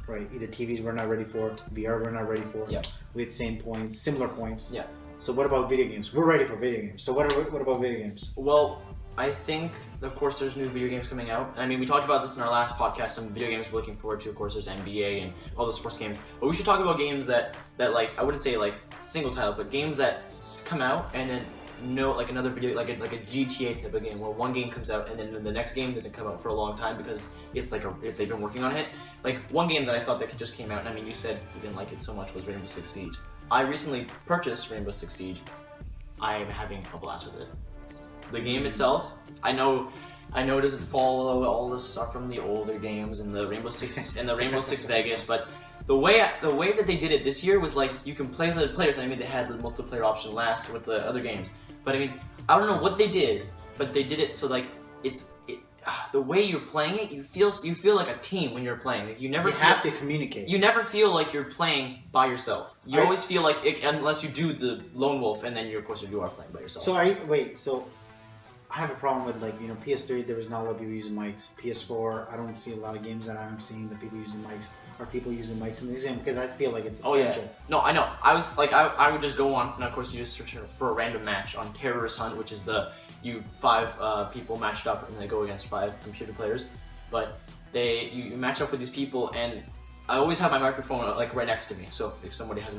Right? Either TVs we're not ready for, VR we're not ready for. We had same points, similar points. So what about video games? We're ready for video games. So what about video games? Well, I think, of course, there's new video games coming out. I mean, we talked about this in our last podcast, some video games we're looking forward to. Of course, there's NBA and all the sports games. But we should talk about games that like, I wouldn't say like single title, but games that come out and then like another video, like a GTA type of game, where one game comes out and then the next game doesn't come out for a long time because it's like they've been working on it. Like one game that I thought that just came out, and I mean, you said you didn't like it so much, was Rainbow Six Siege. I recently purchased Rainbow Six Siege. I am having a blast with it. The game itself, I know it doesn't follow all the stuff from the older games and the Rainbow Six and the Rainbow Six Vegas, but the way that they did it this year was like you can play with the players. I mean, they had the multiplayer option last with the other games, but I mean, I don't know what they did, but they did it so like the way you're playing it, you feel like a team when you're playing. Like, you have to communicate. You never feel like you're playing by yourself. You always feel like unless you do the lone wolf, and then of course you are playing by yourself. So So I have a problem with, like, you know, PS3, there was not a lot of people using mics. PS4, I don't see a lot of games that I'm seeing that people using mics. Are people using mics in this game? Because I feel like it's essential. No, I know. I was like, I would just go on, and of course you just search for a random match on Terrorist Hunt, which is you 5 people matched up, and they go against 5 computer players. But you match up with these people, and I always have my microphone like right next to me. So if someone else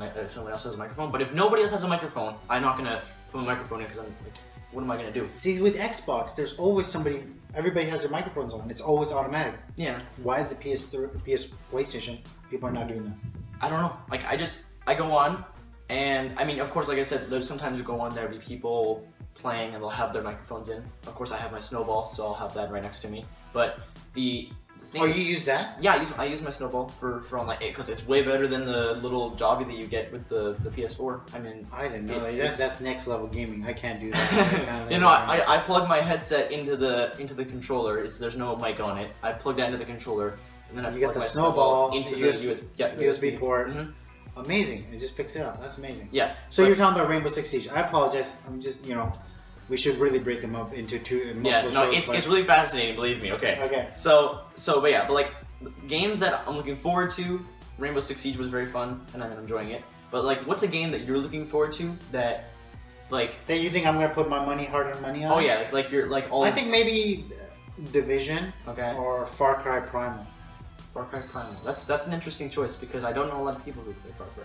has a microphone, but if nobody else has a microphone, I'm not gonna put my microphone in because I'm like, what am I gonna do? See, with Xbox, there's always somebody. Everybody has their microphones on. It's always automatic. Yeah. Why is the PlayStation? People are not doing that. I don't know. Like I go on, and I mean, of course, like I said, there's sometimes you go on, there'll be people playing, and they'll have their microphones in. Of course, I have my snowball, so I'll have that right next to me. But the thing. Oh, you use that? Yeah, I use my snowball for online because it's way better than the little jobby that you get with the PS4. I mean, I didn't know that's next level gaming. I can't do that. You know, I plug my headset into the controller. There's no mic on it. I plug that into the controller, and then I plug the my snowball into the USB port. Amazing! It just picks it up. That's amazing. Yeah. So you're talking about Rainbow Six Siege. I apologize. I'm just, you know, we should really break them up into multiple shows. It's really fascinating. Believe me. Okay. Okay. But like games that I'm looking forward to. Rainbow Six Siege was very fun, and I'm enjoying it. But like, what's a game that you're looking forward to that you think I'm gonna put my hard-earned money on? Oh yeah, like you're like all. I think maybe Division. Okay. Or Far Cry Primal. Far Cry Primal. That's an interesting choice because I don't know a lot of people who play Far Cry.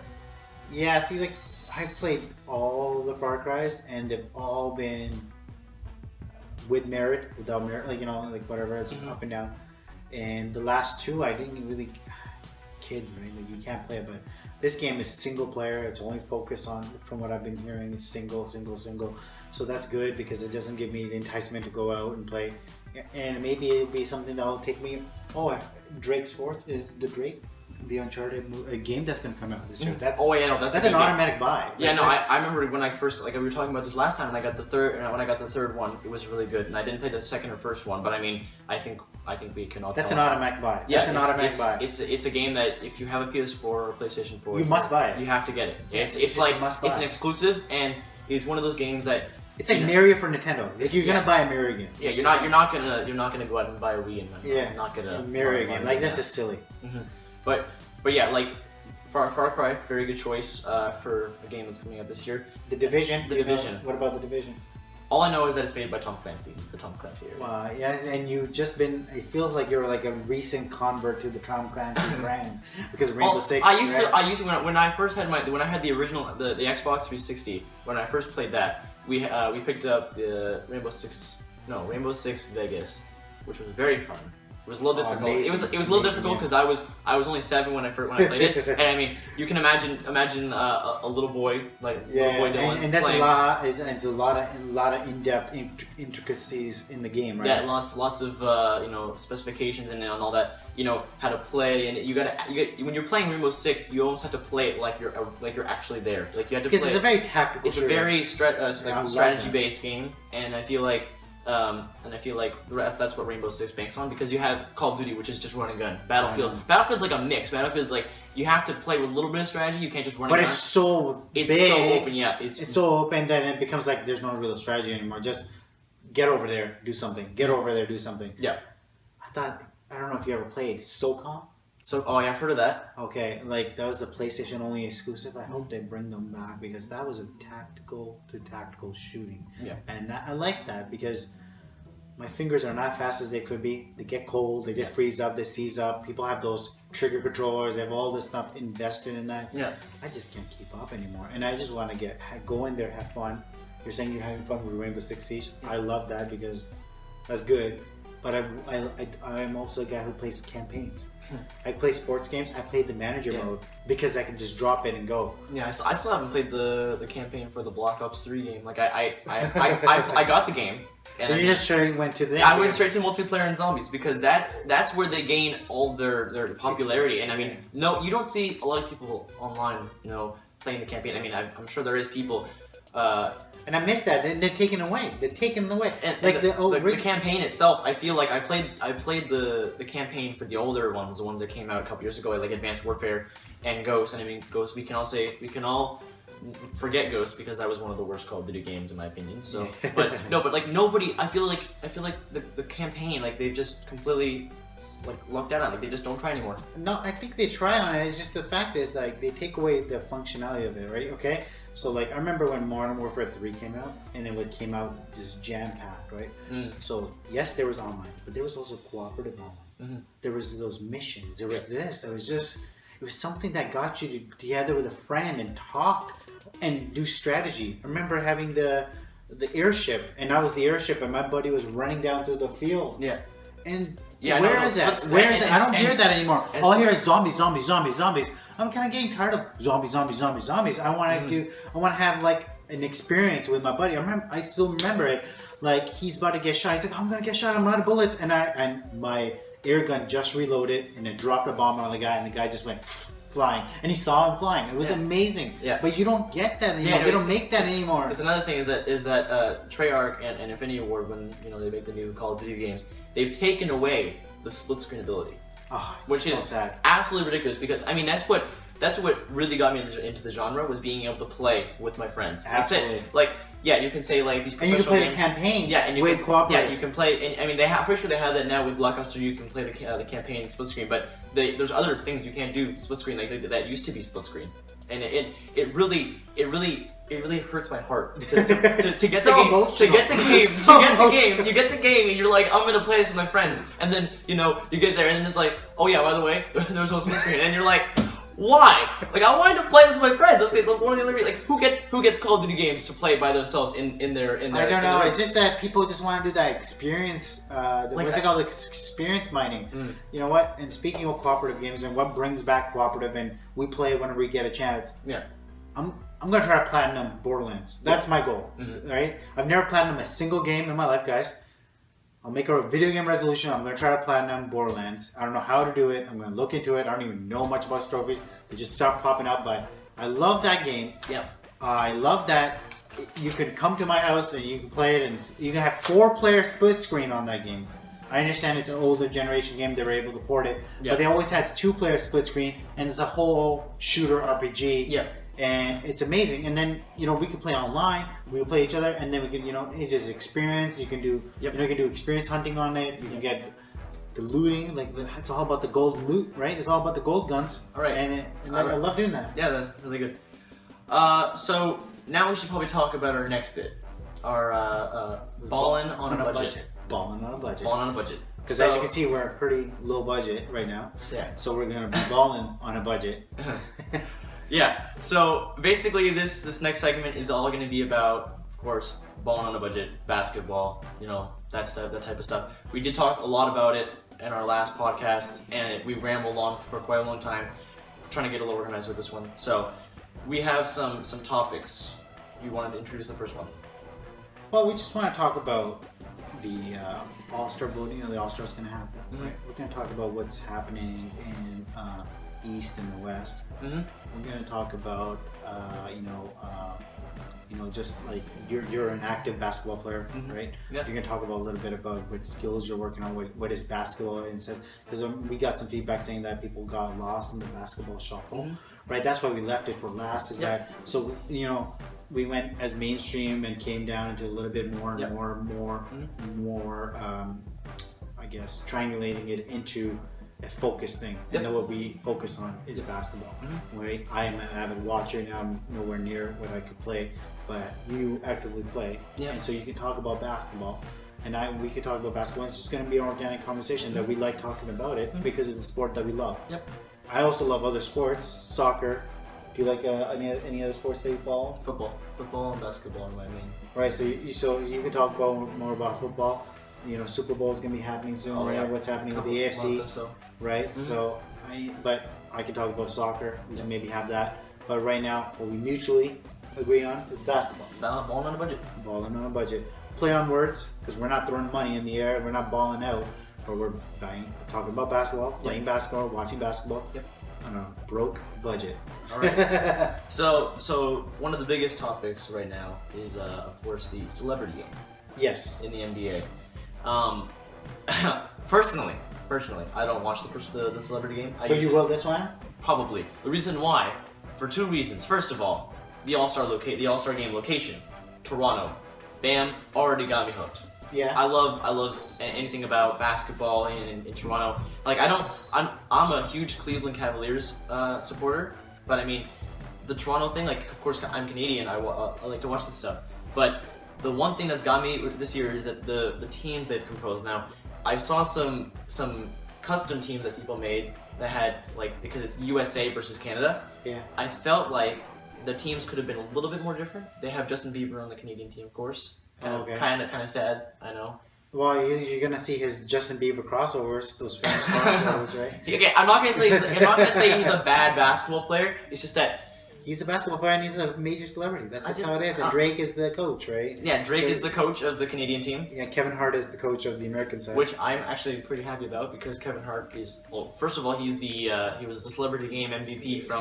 Yeah, see, like, I've played all the Far Cries, and they've all been with merit, without merit, like, you know, like whatever, it's just up and down. And the last 2, I didn't really, kids, right? Like, you can't play it, but this game is single player. It's only focused on, from what I've been hearing, is single. So that's good because it doesn't give me the enticement to go out and play. And maybe it'll be something that'll take me. Oh, Drake's Fourth, the Uncharted game that's gonna come out this year. That's an automatic buy. Yeah, no, I remember when I first, like, we were talking about this last time, and I got the third one, it was really good, and I didn't play the second or first one, but I mean, I think we can all. That's an automatic buy. Yeah, that's an automatic buy. It's a game that if you have a PS4 or PlayStation 4, you must buy it. You have to get it. It's an exclusive, and it's one of those games that. It's like Mario for Nintendo. Like, you're gonna buy a Mario game. Yeah, you're not gonna go out and buy a Wii and not get a Mario game. Like, that's just silly. But yeah, like Far Cry, very good choice for a game that's coming out this year. The Division. The Division. What about The Division? All I know is that it's made by Tom Clancy, the Tom Clancy area. Yes, and you've just been. It feels like you're like a recent convert to the Tom Clancy brand because Rainbow Six. I used to when I first had when I had the original the Xbox 360. When I first played that, we picked up the Rainbow Six Vegas, which was very fun. It was a little difficult. Amazing. It was a little difficult because I was only 7 when I played it, and I mean you can imagine a little boy little boy Dylan and that's playing. it's a lot of in-depth intricacies in the game, right? Yeah, lots of specifications and all that. How to play, and you get when you're playing Rainbow Six, you almost have to play it like you're actually there. Like you have to play. Because it's a very tactical. It's a very strategy-based game, and I feel like that's what Rainbow Six banks on, because you have Call of Duty, which is just run and gun. Battlefield's like a mix. Battlefield's like you have to play with a little bit of strategy. You can't just run. But and gun. It's so it's big. so open. Yeah, it's so open that it becomes like there's no real strategy anymore. Just get over there, do something. Get over there, do something. Yeah. I don't know if you ever played SOCOM. Oh yeah, I've heard of that. Okay, like that was the PlayStation only exclusive. I hope they bring them back because that was a tactical shooting. Yeah. And I like that because my fingers are not fast as they could be. They get cold, they get freeze up, they seize up. People have those trigger controllers, they have all this stuff invested in that. Yeah. I just can't keep up anymore. And I just want to go in there, have fun. You're saying you're having fun with Rainbow Six Siege. I love that because that's good. But I'm also a guy who plays campaigns. I play sports games. I play the manager mode because I can just drop it and go. Yeah, I still haven't played the campaign for the Black Ops 3 game. Like I got the game. And you just went to the. I went straight to multiplayer and zombies because that's where they gain all their popularity. And I mean, no, you don't see a lot of people online, playing the campaign. I mean, I'm sure there is people. And I missed that. They're taken away. And the campaign itself, I feel like I played the campaign for the older ones, the ones that came out a couple years ago, like Advanced Warfare and Ghost. And I mean, Ghost, we can all forget Ghost because that was one of the worst Call of Duty games in my opinion. So, but like nobody, I feel like the campaign, like they've just completely lucked out on it. Like they just don't try anymore. No, I think they try on it. It's just the fact is like they take away the functionality of it, right? Okay. So like I remember when Modern Warfare 3 came out, and it came out just jam-packed, right? So yes, there was online, but there was also cooperative online. There was those missions. There was this. It was something that got you together with a friend and talk and do strategy. I remember having the airship, and I was the airship, and my buddy was running down through the field. Yeah. And yeah, where is that? Where is that? I don't hear that anymore. All I hear is zombies. I'm kind of getting tired of zombies. I want to have like an experience with my buddy. I still remember it. Like he's about to get shot. He's like, I'm gonna get shot. I'm out of bullets, and my air gun just reloaded, and it dropped a bomb on the guy, and the guy just went flying, and he saw him flying. It was amazing. Yeah. But you don't get that anymore. They don't make that anymore. It's another thing is that Treyarch and Infinity Ward, when they make the new Call of Duty games, they've taken away the split screen ability. Which is sad. Absolutely ridiculous because I mean that's what really got me into the genre was being able to play with my friends. Absolutely. Like you can say like these professional and you can play games, the campaign. Yeah, and you with can cooperate. Yeah, you can play. And I mean, I'm pretty sure they have that now with Black Ops 3. You can play the campaign split screen, but there's other things you can't do split screen like that used to be split screen, and it really hurts my heart to get the game. You get the game, and you're like, I'm gonna play this with my friends, and then you get there, and it's like, oh yeah, by the way, there's no split screen, and you're like, why? Like I wanted to play this with my friends. Like one of the other like who gets Call of Duty games to play by themselves in their. I don't know. It's just that people just want to do that experience. What's it called? Like experience mining. You know what? And speaking of cooperative games and what brings back cooperative, and we play whenever we get a chance. Yeah. I'm gonna try to platinum Borderlands. That's my goal, right? I've never platinum a single game in my life, guys. I'll make a video game resolution. I'm gonna try to platinum Borderlands. I don't know how to do it. I'm gonna look into it. I don't even know much about trophies. They just start popping up. But I love that game. Yeah. I love that you can come to my house and you can play it, and you can have 4-player split screen on that game. I understand it's an older generation game. They were able to port it, but they always had 2-player split screen, and it's a whole shooter RPG. Yeah. And it's amazing. And then we can play online. We can play each other, and then we can it's just experience. You can do you can do experience hunting on it. You can get the looting. Like it's all about the gold loot, right? It's all about the gold guns. All right. And I love doing that. Yeah, that's really good. So now we should probably talk about our next bit. balling on a budget. Balling on a budget. Balling on a budget. Because as you can see, we're a pretty low budget right now. Yeah. So we're gonna be balling on a budget. Yeah. So basically, this next segment is all going to be about, of course, balling on a budget, basketball. You know, that type of stuff. We did talk a lot about it in our last podcast, and we rambled on for quite a long time. We're trying to get a little organized with this one. So we have some topics. You wanted to introduce the first one. Well, we just want to talk about the All-Star voting. The All-Star's going to happen. Mhm. Right? We're going to talk about what's happening in East and the West. Mm-hmm. We're going to talk about, just like you're an active basketball player, Mhm. right? Yeah. You're going to talk about a little bit about what skills you're working on, what is basketball, and says because we got some feedback saying that people got lost in the basketball shuffle, Mhm. right? That's why we left it for last. Is Yep. that so? We went as mainstream and came down into a little bit more and Yep. more, I guess, triangulating it into a focus thing. Yep. And then what we focus on is basketball, right? I am an avid watcher now. I'm nowhere near what I could play, but you actively play, Yep. and so you can talk about basketball. And we could talk about basketball. It's just going to be an organic conversation that we like talking about it because it's a sport that we love. Yep. I also love other sports, soccer. Do you like any other sports that you follow? Football and basketball are my main. Right. So you can talk about more about football. You know, Super Bowl is going to be happening soon. Oh, right? yeah. What's happening with Couple the AFC? months or so. Right. Mhm. So, but I can talk about soccer. We Yeah. can maybe have that. But right now, what we mutually agree on is basketball. Balling on a budget. Balling on a budget. Play on words because we're not throwing money in the air. We're not balling out, but we're talking about basketball, playing basketball, watching basketball. Yep. On a broke budget. All right. So one of the biggest topics right now is, of course, the celebrity game Yes. in the NBA. Personally, I don't watch the celebrity game. But you usually- will this one? Probably. The reason why, for two reasons. First of all, the All-Star game location, Toronto. Bam, already got me hooked. Yeah. I love anything about basketball in Toronto. Like I'm a huge Cleveland Cavaliers supporter, but I mean the Toronto thing. Like of course I'm Canadian. I like to watch this stuff. But the one thing that's got me this year is that the teams they've composed. Now I saw some custom teams that people made that had like because it's USA versus Canada. Yeah. I felt like the teams could have been a little bit more different. They have Justin Bieber on the Canadian team, of course. Kind of sad, I know. Well, you're gonna see his Justin Bieber crossovers, those famous crossovers, right? Okay, I'm not gonna say he's a bad basketball player. It's just that He's a basketball player and he's a major celebrity. That's just how it is. And Drake is the coach, right? yeah, Drake is the coach of the Canadian team, Yeah, Kevin Hart is the coach of the American side. which I'm actually pretty happy about because Kevin Hart is first of all he was the celebrity game MVP from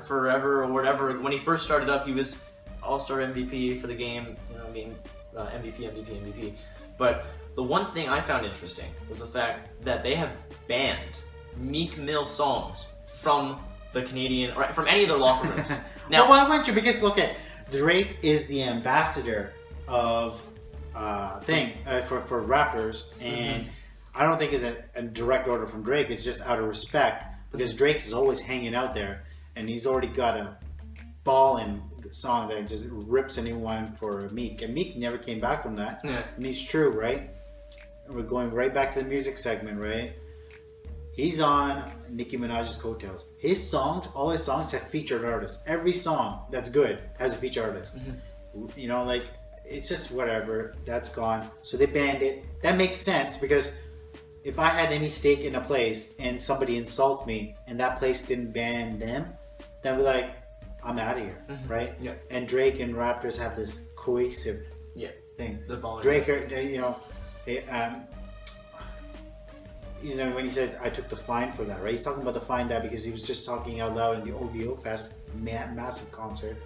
forever or whatever. When he first started up, he was All-Star MVP for the game. You know, being MVP. But the one thing I found interesting was the fact that they have banned Meek Mill songs from the Canadian, or from any of their locker rooms. Now, well, why wouldn't you? Because look at Drake is the ambassador of for rappers, and I don't think it's a direct order from Drake. It's just out of respect because Drake is always hanging out there, and he's already got a ballin' song that just rips anyone for Meek, and Meek never came back from that. Yeah. And he's true, right? And we're going right back to the music segment, right? He's on Nicki Minaj's coattails. All his songs have featured artists. Every song that's good has a featured artist. You know, like, it's just whatever. That's gone. So they banned it. That makes sense because if I had any stake in a place and somebody insults me and that place didn't ban them, then I'd be like, I'm out of here, right? Yeah. And Drake and Raptors have this cohesive thing. The ball. Drake, when he says, I took the fine for that, right? He's talking about the fine that because he was just talking out loud in the OVO Fest massive concert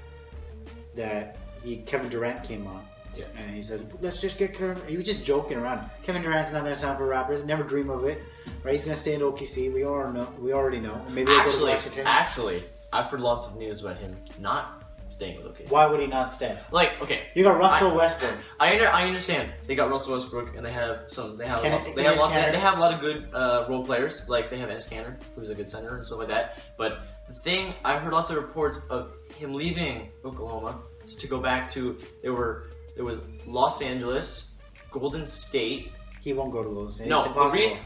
that Kevin Durant came on. Yeah. And he said, let's just get Kevin. He was just joking around. Kevin Durant's not going to sign for Raptors. Never dream of it, right? He's going to stay in OKC. We already know. Maybe he'll go to Washington. Actually, I've heard lots of news about him not staying with OKC. Why would he not stay? Like, okay, You got Russell Westbrook. I understand. They got Russell Westbrook, and they have a lot of good role players. Like they have Enes Kanter, who's a good center and stuff like that. But the thing, I've heard lots of reports of him leaving Oklahoma to go back to. They were There was Los Angeles, Golden State. He won't go to Los Angeles. No, It's impossible.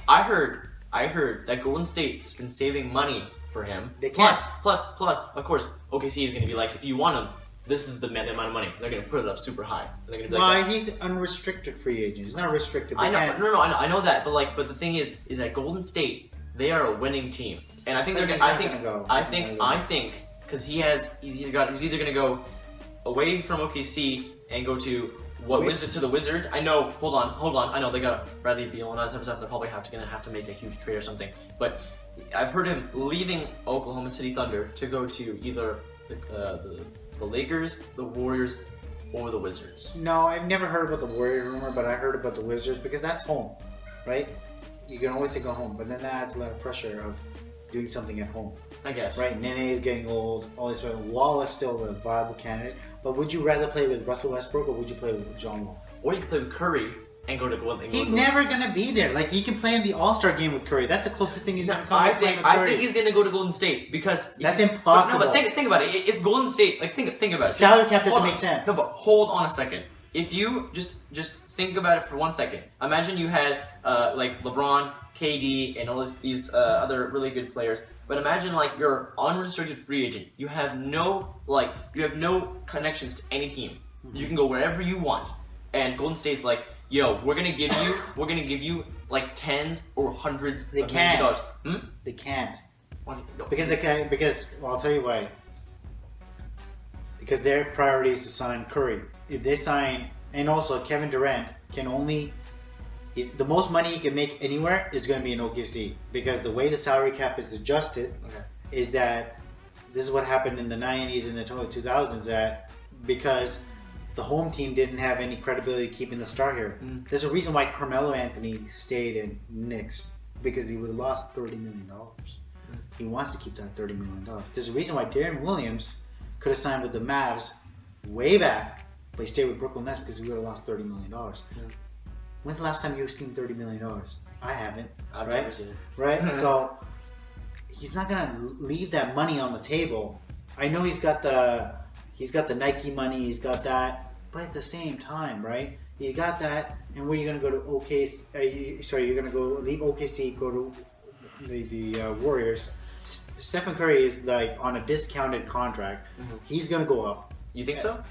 I heard that Golden State's been saving money for him. They can't. Plus, of course, OKC is going to be like, if you want him, this is the amount of money. They're going to put it up super high. They're going to be Why? like, He's unrestricted free agent. He's not restricted. I They know, can't- I know that, but the thing is that Golden State, they are a winning team, and I think But they're. he's I not think, gonna go. I He's think, not gonna I think, because he's either going to go away from OKC and go to the Wizards. I know. Hold on. I know they got Bradley Beal and all that type of stuff. They're probably gonna have to make a huge trade or something. But I've heard him leaving Oklahoma City Thunder to go to either the Lakers, the Warriors, or the Wizards. No, I've never heard about the Warriors rumor, but I heard about the Wizards because that's home, right? You can always say go home, but then that adds a lot of pressure of doing something at home, I guess. right? Nene is getting old. All this. Wall is still the viable candidate, but would you rather play with Russell Westbrook or would you play with John Wall? Or you could play with Curry and go to Golden. He's never gonna be there. Like he can play in the All-Star game with Curry. That's the closest thing he's gonna come. I to playing think with Curry. he's gonna go to Golden State because That's no, impossible. but think about it. If Golden State, like think about it. Salary cap doesn't Hold on. make sense. No, but hold on a second. If you just think about it for 1 second. Imagine you had like LeBron, KD, and all these other really good players. But imagine like you're unrestricted free agent. You have no connections to any team. You can go wherever you want. And Golden State's like, yo, we're gonna give you like tens or hundreds of millions of dollars. They can't. Why? No. Because well, I'll tell you why. Because their priority is to sign Curry. If they sign, and also Kevin Durant can only, the most money he can make anywhere is going to be in OKC. Because the way the salary cap is adjusted is that this is what happened in the 90s and the 2000s, that because the home team didn't have any credibility keeping the star here. There's a reason why Carmelo Anthony stayed in Knicks, because he would have lost $30 million. He wants to keep that $30 million. There's a reason why Darren Williams could have signed with the Mavs way back, but he stayed with Brooklyn Nets because he would have lost $30 million. When's the last time you've seen $30 million? I haven't. I've right? never seen it. Right? So he's not gonna leave that money on the table. I know he's got the Nike money, he's got that, but at the same time, right? You got that, and where are you gonna go to OKC? You're gonna go leave OKC, go to the Warriors. Stephen Curry is like on a discounted contract. He's gonna go up. You think so?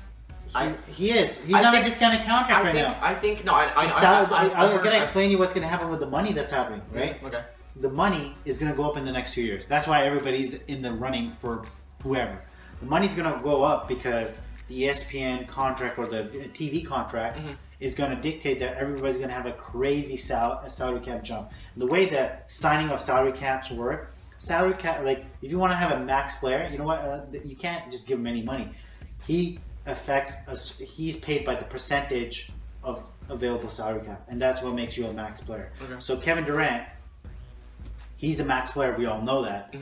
He is. He's on a discounted contract right now. I think no. I'm gonna explain to you what's gonna happen with the money that's happening, right? Okay. The money is gonna go up in the next 2 years. That's why everybody's in the running for whoever. The money's gonna go up because the ESPN contract or the TV contract is gonna dictate that everybody's gonna have a crazy salary cap jump. And the way that signing of salary caps work, salary cap, like if you want to have a max player, you know what? You can't just give him any money. He affects us. He's paid by the percentage of available salary cap, and that's what makes you a max player. Okay. So Kevin Durant, he's a max player. We all know that.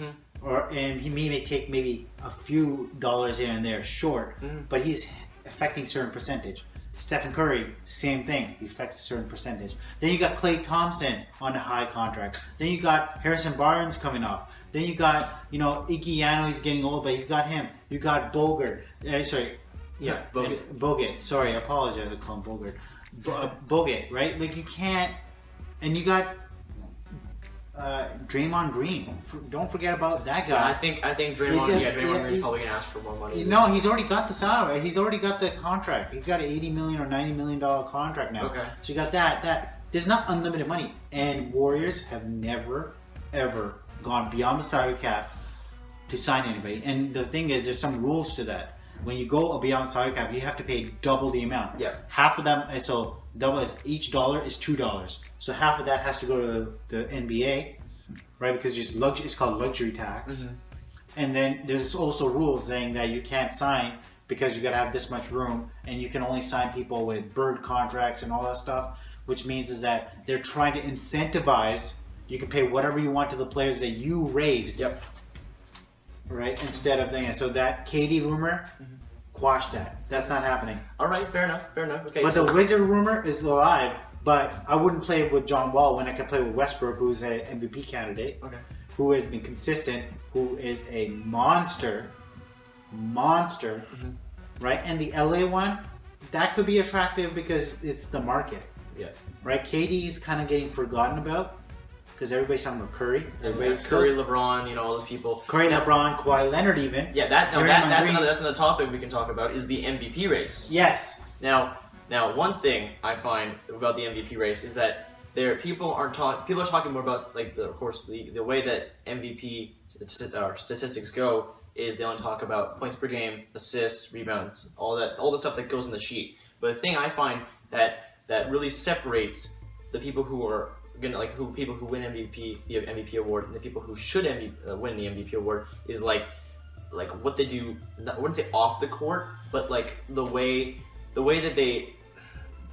And he may take maybe a few dollars here and there short, but he's affecting certain percentage. Stephen Curry, same thing. He affects a certain percentage. Then you got Klay Thompson on a high contract. Then you got Harrison Barnes coming off. Then you got, Iggy Yano, he's getting old, but he's got him. You got Bogut. Bogut. Sorry, I apologize. I call him Bogut. Bogut, right? Like you can't. And you got Draymond Green. Don't forget about that guy. I think Draymond Green's probably gonna ask for more money. No, he's already got the salary. He's already got the contract. He's got an $80 million or $90 million contract now. Okay. So you got that. There's not unlimited money. And Warriors have never, ever gone beyond the salary cap to sign anybody. And the thing is, there's some rules to that. When you go beyond the salary cap, you have to pay double the amount. Yeah. Half of them, so double is each dollar is $2. So half of that has to go to the NBA, right? Because it's called luxury tax. And then there's also rules saying that you can't sign because you got to have this much room, and you can only sign people with bird contracts and all that stuff, which means is that they're trying to incentivize. You can pay whatever you want to the players that you raised. Yep. Right? Instead of doing it. So that KD rumor, quash that. That's not happening. All right, fair enough. Okay. But the Wizard rumor is alive. But I wouldn't play with John Wall when I could play with Westbrook, who's an MVP candidate, who has been consistent, who is a monster, right? And the LA one, that could be attractive because it's the market. Yeah. Right? KD's kind of getting forgotten about because everybody's talking about Curry. Everybody's Curry, LeBron, all those people. Curry, LeBron, Kawhi Leonard, even. Yeah, that's another topic we can talk about is the MVP race. Yes. Now, one thing I find about the MVP race is that people are talking more about the way that MVP statistics go is they only talk about points per game, assists, rebounds, all the stuff that goes in the sheet. But the thing I find that really separates the people who are people who win the MVP award and the people who should win the MVP award is like what they do. I wouldn't say off the court, but like the way that they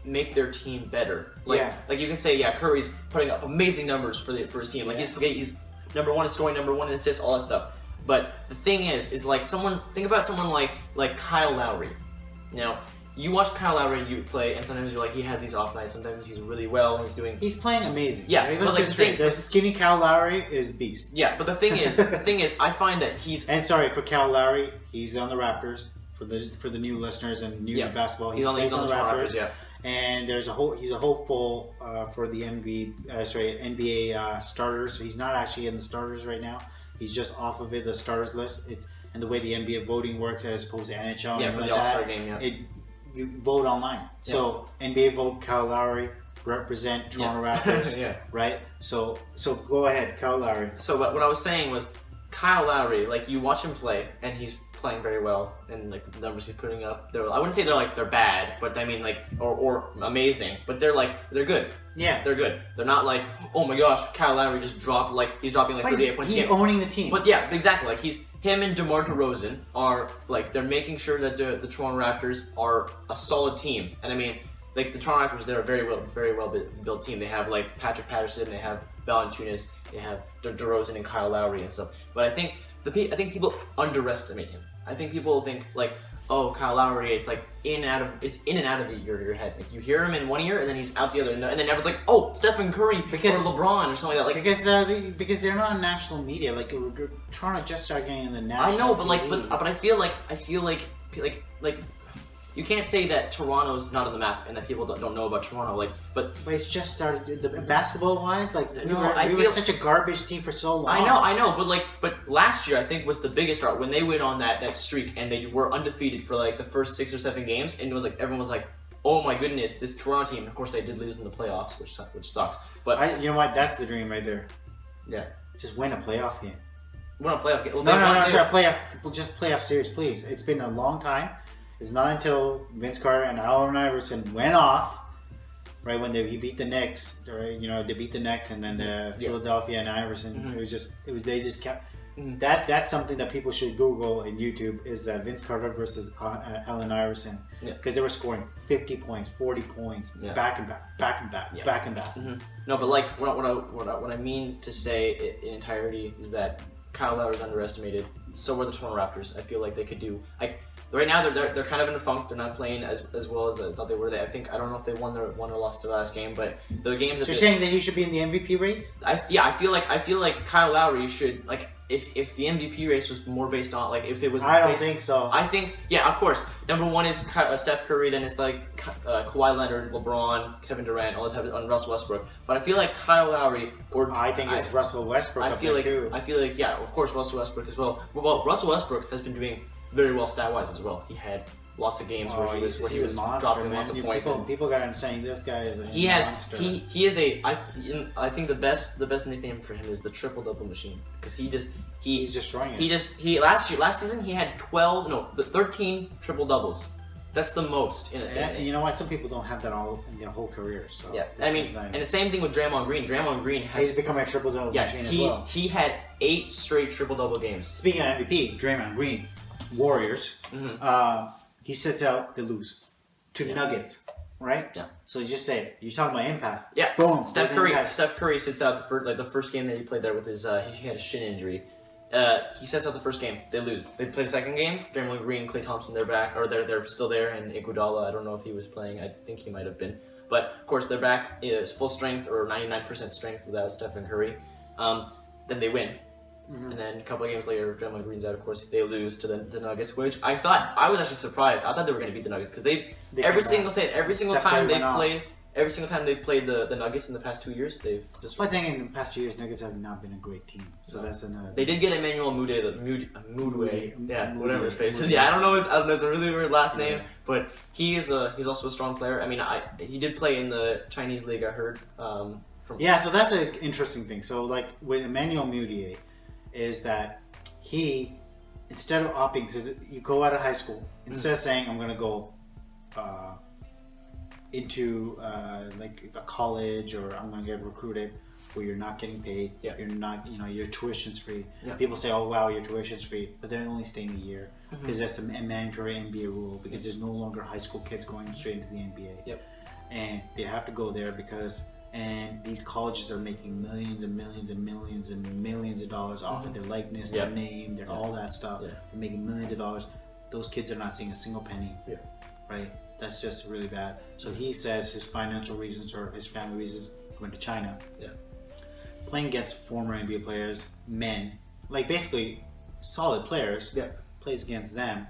make their team better. Like you can say, Curry's putting up amazing numbers for his team. Like he's number one in scoring, number one in assists, all that stuff. But the thing is like think about someone like Kyle Lowry. Now, you watch Kyle Lowry play, and sometimes you're like, he has these off nights. Sometimes he's really well. He's playing amazing. Yeah, right? Let's get straight. The skinny Kyle Lowry is beast. Yeah, but the thing is, I find that he's. And sorry for Kyle Lowry, he's on the Raptors for the new listeners and new basketball. He's on the Raptors. Yeah. And he's a hopeful for the NBA starters. So he's not actually in the starters right now. He's just off of the starters list. And the way the NBA voting works as opposed to NHL. Yeah, for the All-Star game. Yeah. You vote online. Yeah. So NBA vote Kyle Lowry, represent Toronto Raptors. Right? So go ahead, Kyle Lowry. So what I was saying was Kyle Lowry, like you watch him play and he's playing very well and like the numbers he's putting up, I wouldn't say they're bad, but I mean like or amazing, but they're good. Yeah. They're good. They're not like, oh my gosh, Kyle Lowry just dropped he's dropping 38 points a game. He's owning the team. But yeah, exactly. Like him and DeMar DeRozan are they're making sure that the Toronto Raptors are a solid team. And I mean, like the Toronto Raptors, they're a very well built team. They have like Patrick Patterson, they have Valanciunas, they have DeRozan and Kyle Lowry and stuff. But I think people underestimate him. I think people think like, oh, Kyle Lowry, it's like in and out of your head. Like you hear him in one ear and then he's out the other, and then everyone's like, oh, Stephen Curry or LeBron or something like that. Because they're not national media. Like Toronto just started getting in the national. I know, but TV. but I feel like you can't say that Toronto's not on the map and that people don't know about Toronto. But it's just started. Basketball wise, we were such a garbage team for so long. I know, but last year I think was the biggest start when they went on that streak and they were undefeated for like the first 6 or 7 games, and it was like everyone was like, oh my goodness, this Toronto team. Of course, they did lose in the playoffs, which sucks. But you know what? That's the dream right there. Yeah, just win a playoff game. Win a playoff game. Well, playoff series, please. It's been a long time. It's not until Vince Carter and Allen Iverson went off, right, when he beat the Knicks, right? They beat the Knicks and then Philadelphia and Iverson. Mm-hmm. They just kept. Mm-hmm. That's something that people should Google and YouTube is Vince Carter versus Allen Iverson, because they were scoring 50 points, 40 points, back and back. Mm-hmm. No, but like what I mean to say in entirety is that Kyle Lowry is underestimated. So were the Toronto Raptors. I feel like they could do right now. They're kind of in a funk. They're not playing as well as I thought they were. I don't know if they won or lost their last game, but the games. So you're saying that he should be in the MVP race? I feel like Kyle Lowry should if the MVP race was more based on if it was. I don't think so. I think of course. Number one is Steph Curry. Then it's Kawhi Leonard, LeBron, Kevin Durant, all the time, and Russell Westbrook. But I feel like Kyle Lowry I think it's Russell Westbrook. I feel like of course Russell Westbrook as well. Well, Russell Westbrook has been doing very well stat-wise as well. He had lots of games where he was dropping lots of points. People gotta understand this guy is a monster. He is I think the best nickname for him is the triple-double machine, because he's destroying it. Last season he had 13 triple-doubles. That's the most. You know what? Some people don't have that all in their whole career. So yeah, I mean, and the same thing with Draymond Green. Draymond Green he's become a triple-double machine as well. He had 8 straight triple-double games. Speaking of MVP, Draymond Green, Warriors. Mm-hmm. He sits out, they lose to Nuggets, right? Yeah. So you just say it. You're talking about impact. Yeah. Boom. Steph Curry sits out the first game that he played there with his he had a shin injury. He sets out the first game. They lose. They play the second game. Draymond Green, Klay Thompson, they're back, or they're still there. And Iguodala, I don't know if he was playing. I think he might have been. But of course, they're back. It's full strength or 99% strength without Stephen Curry. Then they win. and then a couple of games later, Draymond Green's out. Of course, they lose to the Nuggets, which I was actually surprised. I thought they were going to beat the Nuggets because every single time they've played the Nuggets in the past 2 years, they've just. Well, I think in the past 2 years, Nuggets have not been a great team. So that's another. They did get Emmanuel Mudiay, whatever his face is. Mudiay. Yeah, I don't know. It's a really weird last name, but he's also a strong player. I mean, he did play in the Chinese league. I heard. Yeah, so that's an interesting thing. So like with Emmanuel Mudiay, is that he instead of opting, so you go out of high school instead of saying I'm going to go. Into like a college or I'm going to get recruited where you're not getting paid, you're not, your tuition's free. People say, oh wow, your tuition's free, but they're only staying a year because that's a mandatory NBA rule because there's no longer high school kids going straight into the NBA. And they have to go there and these colleges are making millions and millions and millions and millions of dollars off of their likeness, their name, their all that stuff. They're making millions of dollars. Those kids are not seeing a single penny, right? That's just really bad. So he says his financial reasons or his family reasons went to China. Playing against former NBA players, men, like basically solid players, plays against them.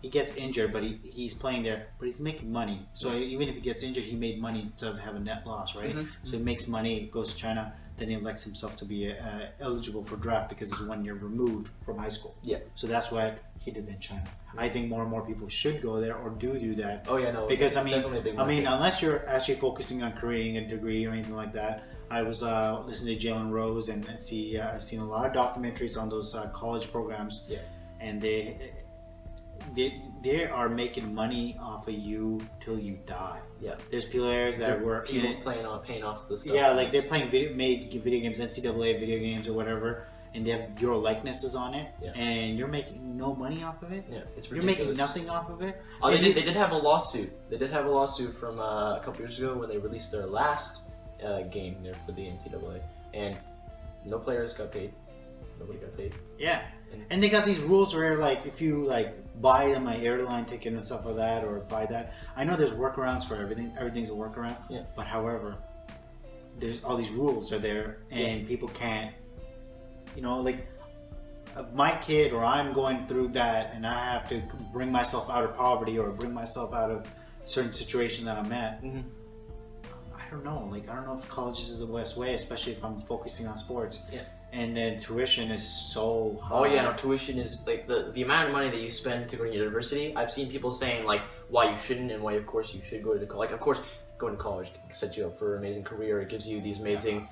He gets injured, but he's playing there, but he's making money. So even if he gets injured, he made money instead of having net loss, right? So he makes money, goes to China, then he elects himself to be eligible for draft because he's 1 year removed from high school. So that's what he did in China. I think more and more people should go there or do that. Oh yeah, no. Because it's definitely a big market. unless you're actually focusing on creating a degree or anything like that. I was listening to Jalen Rose and I've seen a lot of documentaries on those college programs. And they are making money off of you till you die. There's players that were paying off the stuff. Like they're playing video games, NCAA video games or whatever, and they have your likenesses on it, and you're making no money off of it. It's ridiculous. You're making nothing off of it. Oh, they did have a lawsuit. They did have a lawsuit from a couple years ago when they released their last game there for the NCAA, and no players got paid. Nobody got paid. And they got these rules where like if you like buy them an airline ticket and stuff like that or buy that. I know there's workarounds for everything. Everything's a workaround. But however, there's all these rules are there and people can't, like if my kid or I'm going through that and I have to bring myself out of poverty or bring myself out of a certain situation that I'm at. I don't know. Like I don't know if college is the best way, especially if I'm focusing on sports. And then tuition is so high. Oh yeah, no, tuition is like the amount of money that you spend to go to university. I've seen people saying like why you shouldn't and why of course you should go to college. Like of course going to college can set you up for an amazing career. It gives you these amazing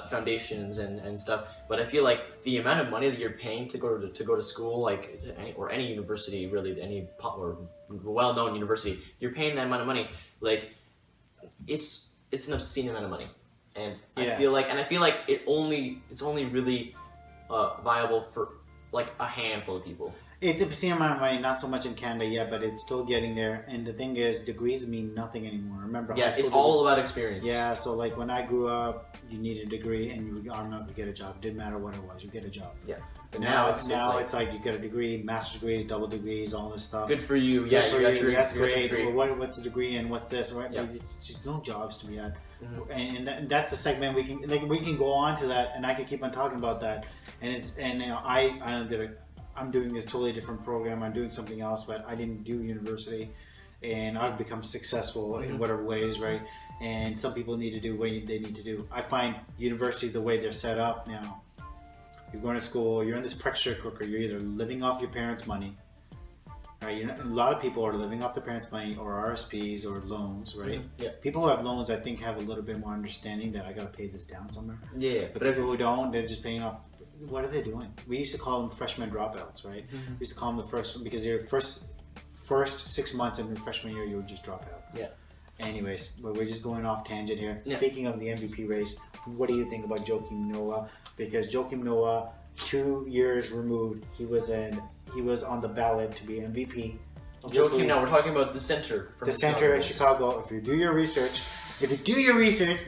foundations and stuff. But I feel like the amount of money that you're paying to go to school, like to any university, really any or well-known university, you're paying that amount of money. Like it's an obscene amount of money. And I feel like it's only really viable for like a handful of people. It's a obscene amount of money, not so much in Canada yet, but it's still getting there. And the thing is, degrees mean nothing anymore. Remember, high school it's all about experience. Yeah, so like when I grew up, you needed a degree and you automatically get a job. It didn't matter what it was, you get a job. But now it's like you get a degree, master's degrees, double degrees, all this stuff. Good for you. Good for you. That's great. Well, what's a degree and what's this? Right? There's just no jobs to be had. And that's a segment we can go on to that, and I can keep on talking about that. And I'm doing this totally different program. I'm doing something else, but I didn't do university, and I've become successful in whatever ways, right? And some people need to do what they need to do. I find universities the way they're set up now. You're going to school. You're in this pressure cooker. You're either living off your parents' money, right? A lot of people are living off their parents' money or RSPs or loans, right? People who have loans, I think, have a little bit more understanding that I got to pay this down somewhere. But people who don't, they're just paying off. What are they doing? We used to call them freshman dropouts, right? We used to call them the first because your first 6 months of your freshman year, you would just drop out. Anyways, but we're just going off tangent here. Speaking of the MVP race, what do you think about Joakim Noah? Because Joakim Noah, 2 years removed, he was on the ballot to be MVP. Joakim Noah, we're talking about the center. The center in Chicago. If you do your research,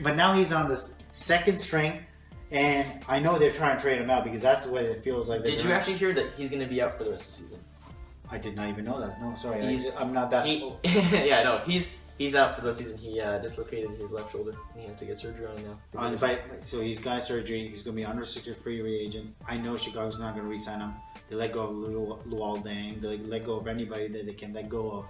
but now he's on the second string. And I know they're trying to trade him out because that's the way it feels like. Did you actually hear that he's going to be out for the rest of the season? I did not even know that. No, sorry, I'm not that. Yeah, no, he's He's out for the season. He dislocated his left shoulder, and he has to get surgery on it now. So he's got surgery. He's going to be unrestricted free agent. I know Chicago's not going to re-sign him. They let go of Luol Deng. They let go of anybody that they can let go of.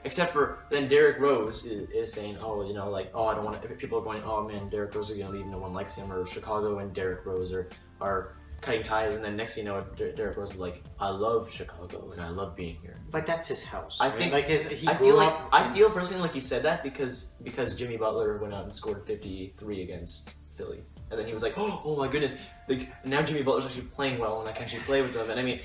Except for then Derrick Rose is saying, I don't want to. People are going, oh man, Derrick Rose is going to leave. No one likes him. Or Chicago and Derrick Rose are cutting ties, and then next thing you know, Derrick Rose is like, I love Chicago and I love being here. But that's his house. I right? think like I feel personally like he said that because Jimmy Butler went out and scored 53 against Philly, and then he was like, oh my goodness, like now Jimmy Butler's actually playing well and I can actually play with them. And I mean,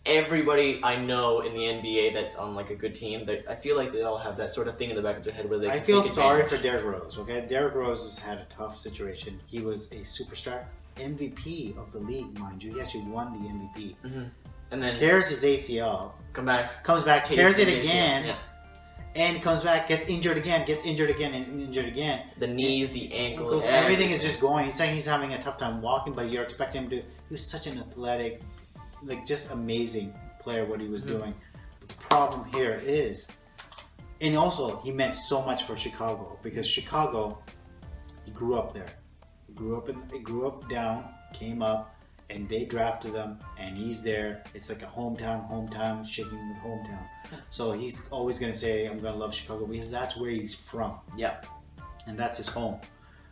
everybody I know in the NBA that's on like a good team, I feel like they all have that sort of thing in the back of their head where they. I feel sorry for Derrick Rose. Okay, Derrick Rose has had a tough situation. He was a superstar. MVP of the league, mind you. He actually won the MVP. Mm-hmm. And then tears his ACL. Comes back, tears it again, and he comes back, gets injured again, is injured again. The knees, the ankles, everything is just going. He's saying he's having a tough time walking, but you're expecting him to. He was such an athletic, like just amazing player. What he was doing. But the problem here is, and also he meant so much for Chicago because Chicago, he grew up there. He grew up down, came up, and they drafted him, and he's there. It's like a hometown, shaking with hometown. So he's always gonna say, "I'm gonna love Chicago," because that's where he's from. Yeah, and that's his home.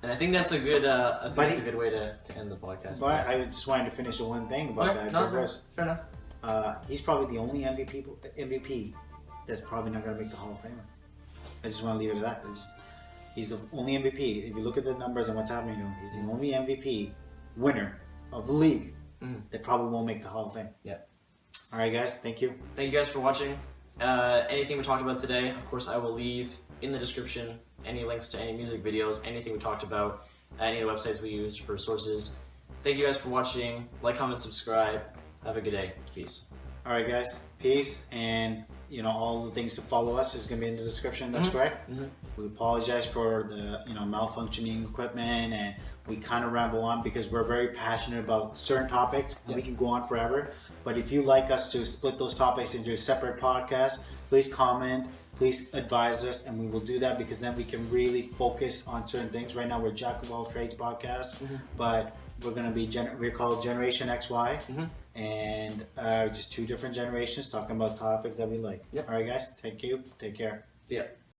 And I think that's a good. I think that's a good way to end the podcast. But I just wanted to finish the one thing about that. No, fair enough. He's probably the only MVP that's probably not gonna make the Hall of Famer. I just want to leave it at that. He's the only MVP. If you look at the numbers and what's happening to him, he's the only MVP winner of the league that probably won't make the Hall of Fame. Yeah. All right, guys. Thank you. Thank you guys for watching. Anything we talked about today, of course, I will leave in the description any links to any music videos, anything we talked about, any of the websites we used for sources. Thank you guys for watching. Like, comment, subscribe. Have a good day. Peace. All right, guys. Peace. And all the things to follow us is going to be in the description. That's correct. We apologize for the malfunctioning equipment, and we kind of ramble on because we're very passionate about certain topics, and we can go on forever. But if you like us to split those topics into a separate podcast, please comment, please advise us, and we will do that because then we can really focus on certain things. Right now, we're Jack of All Trades podcast, but we're going to be we're called Generation XY. And just two different generations talking about topics that we like. All right, guys. Take care. See ya.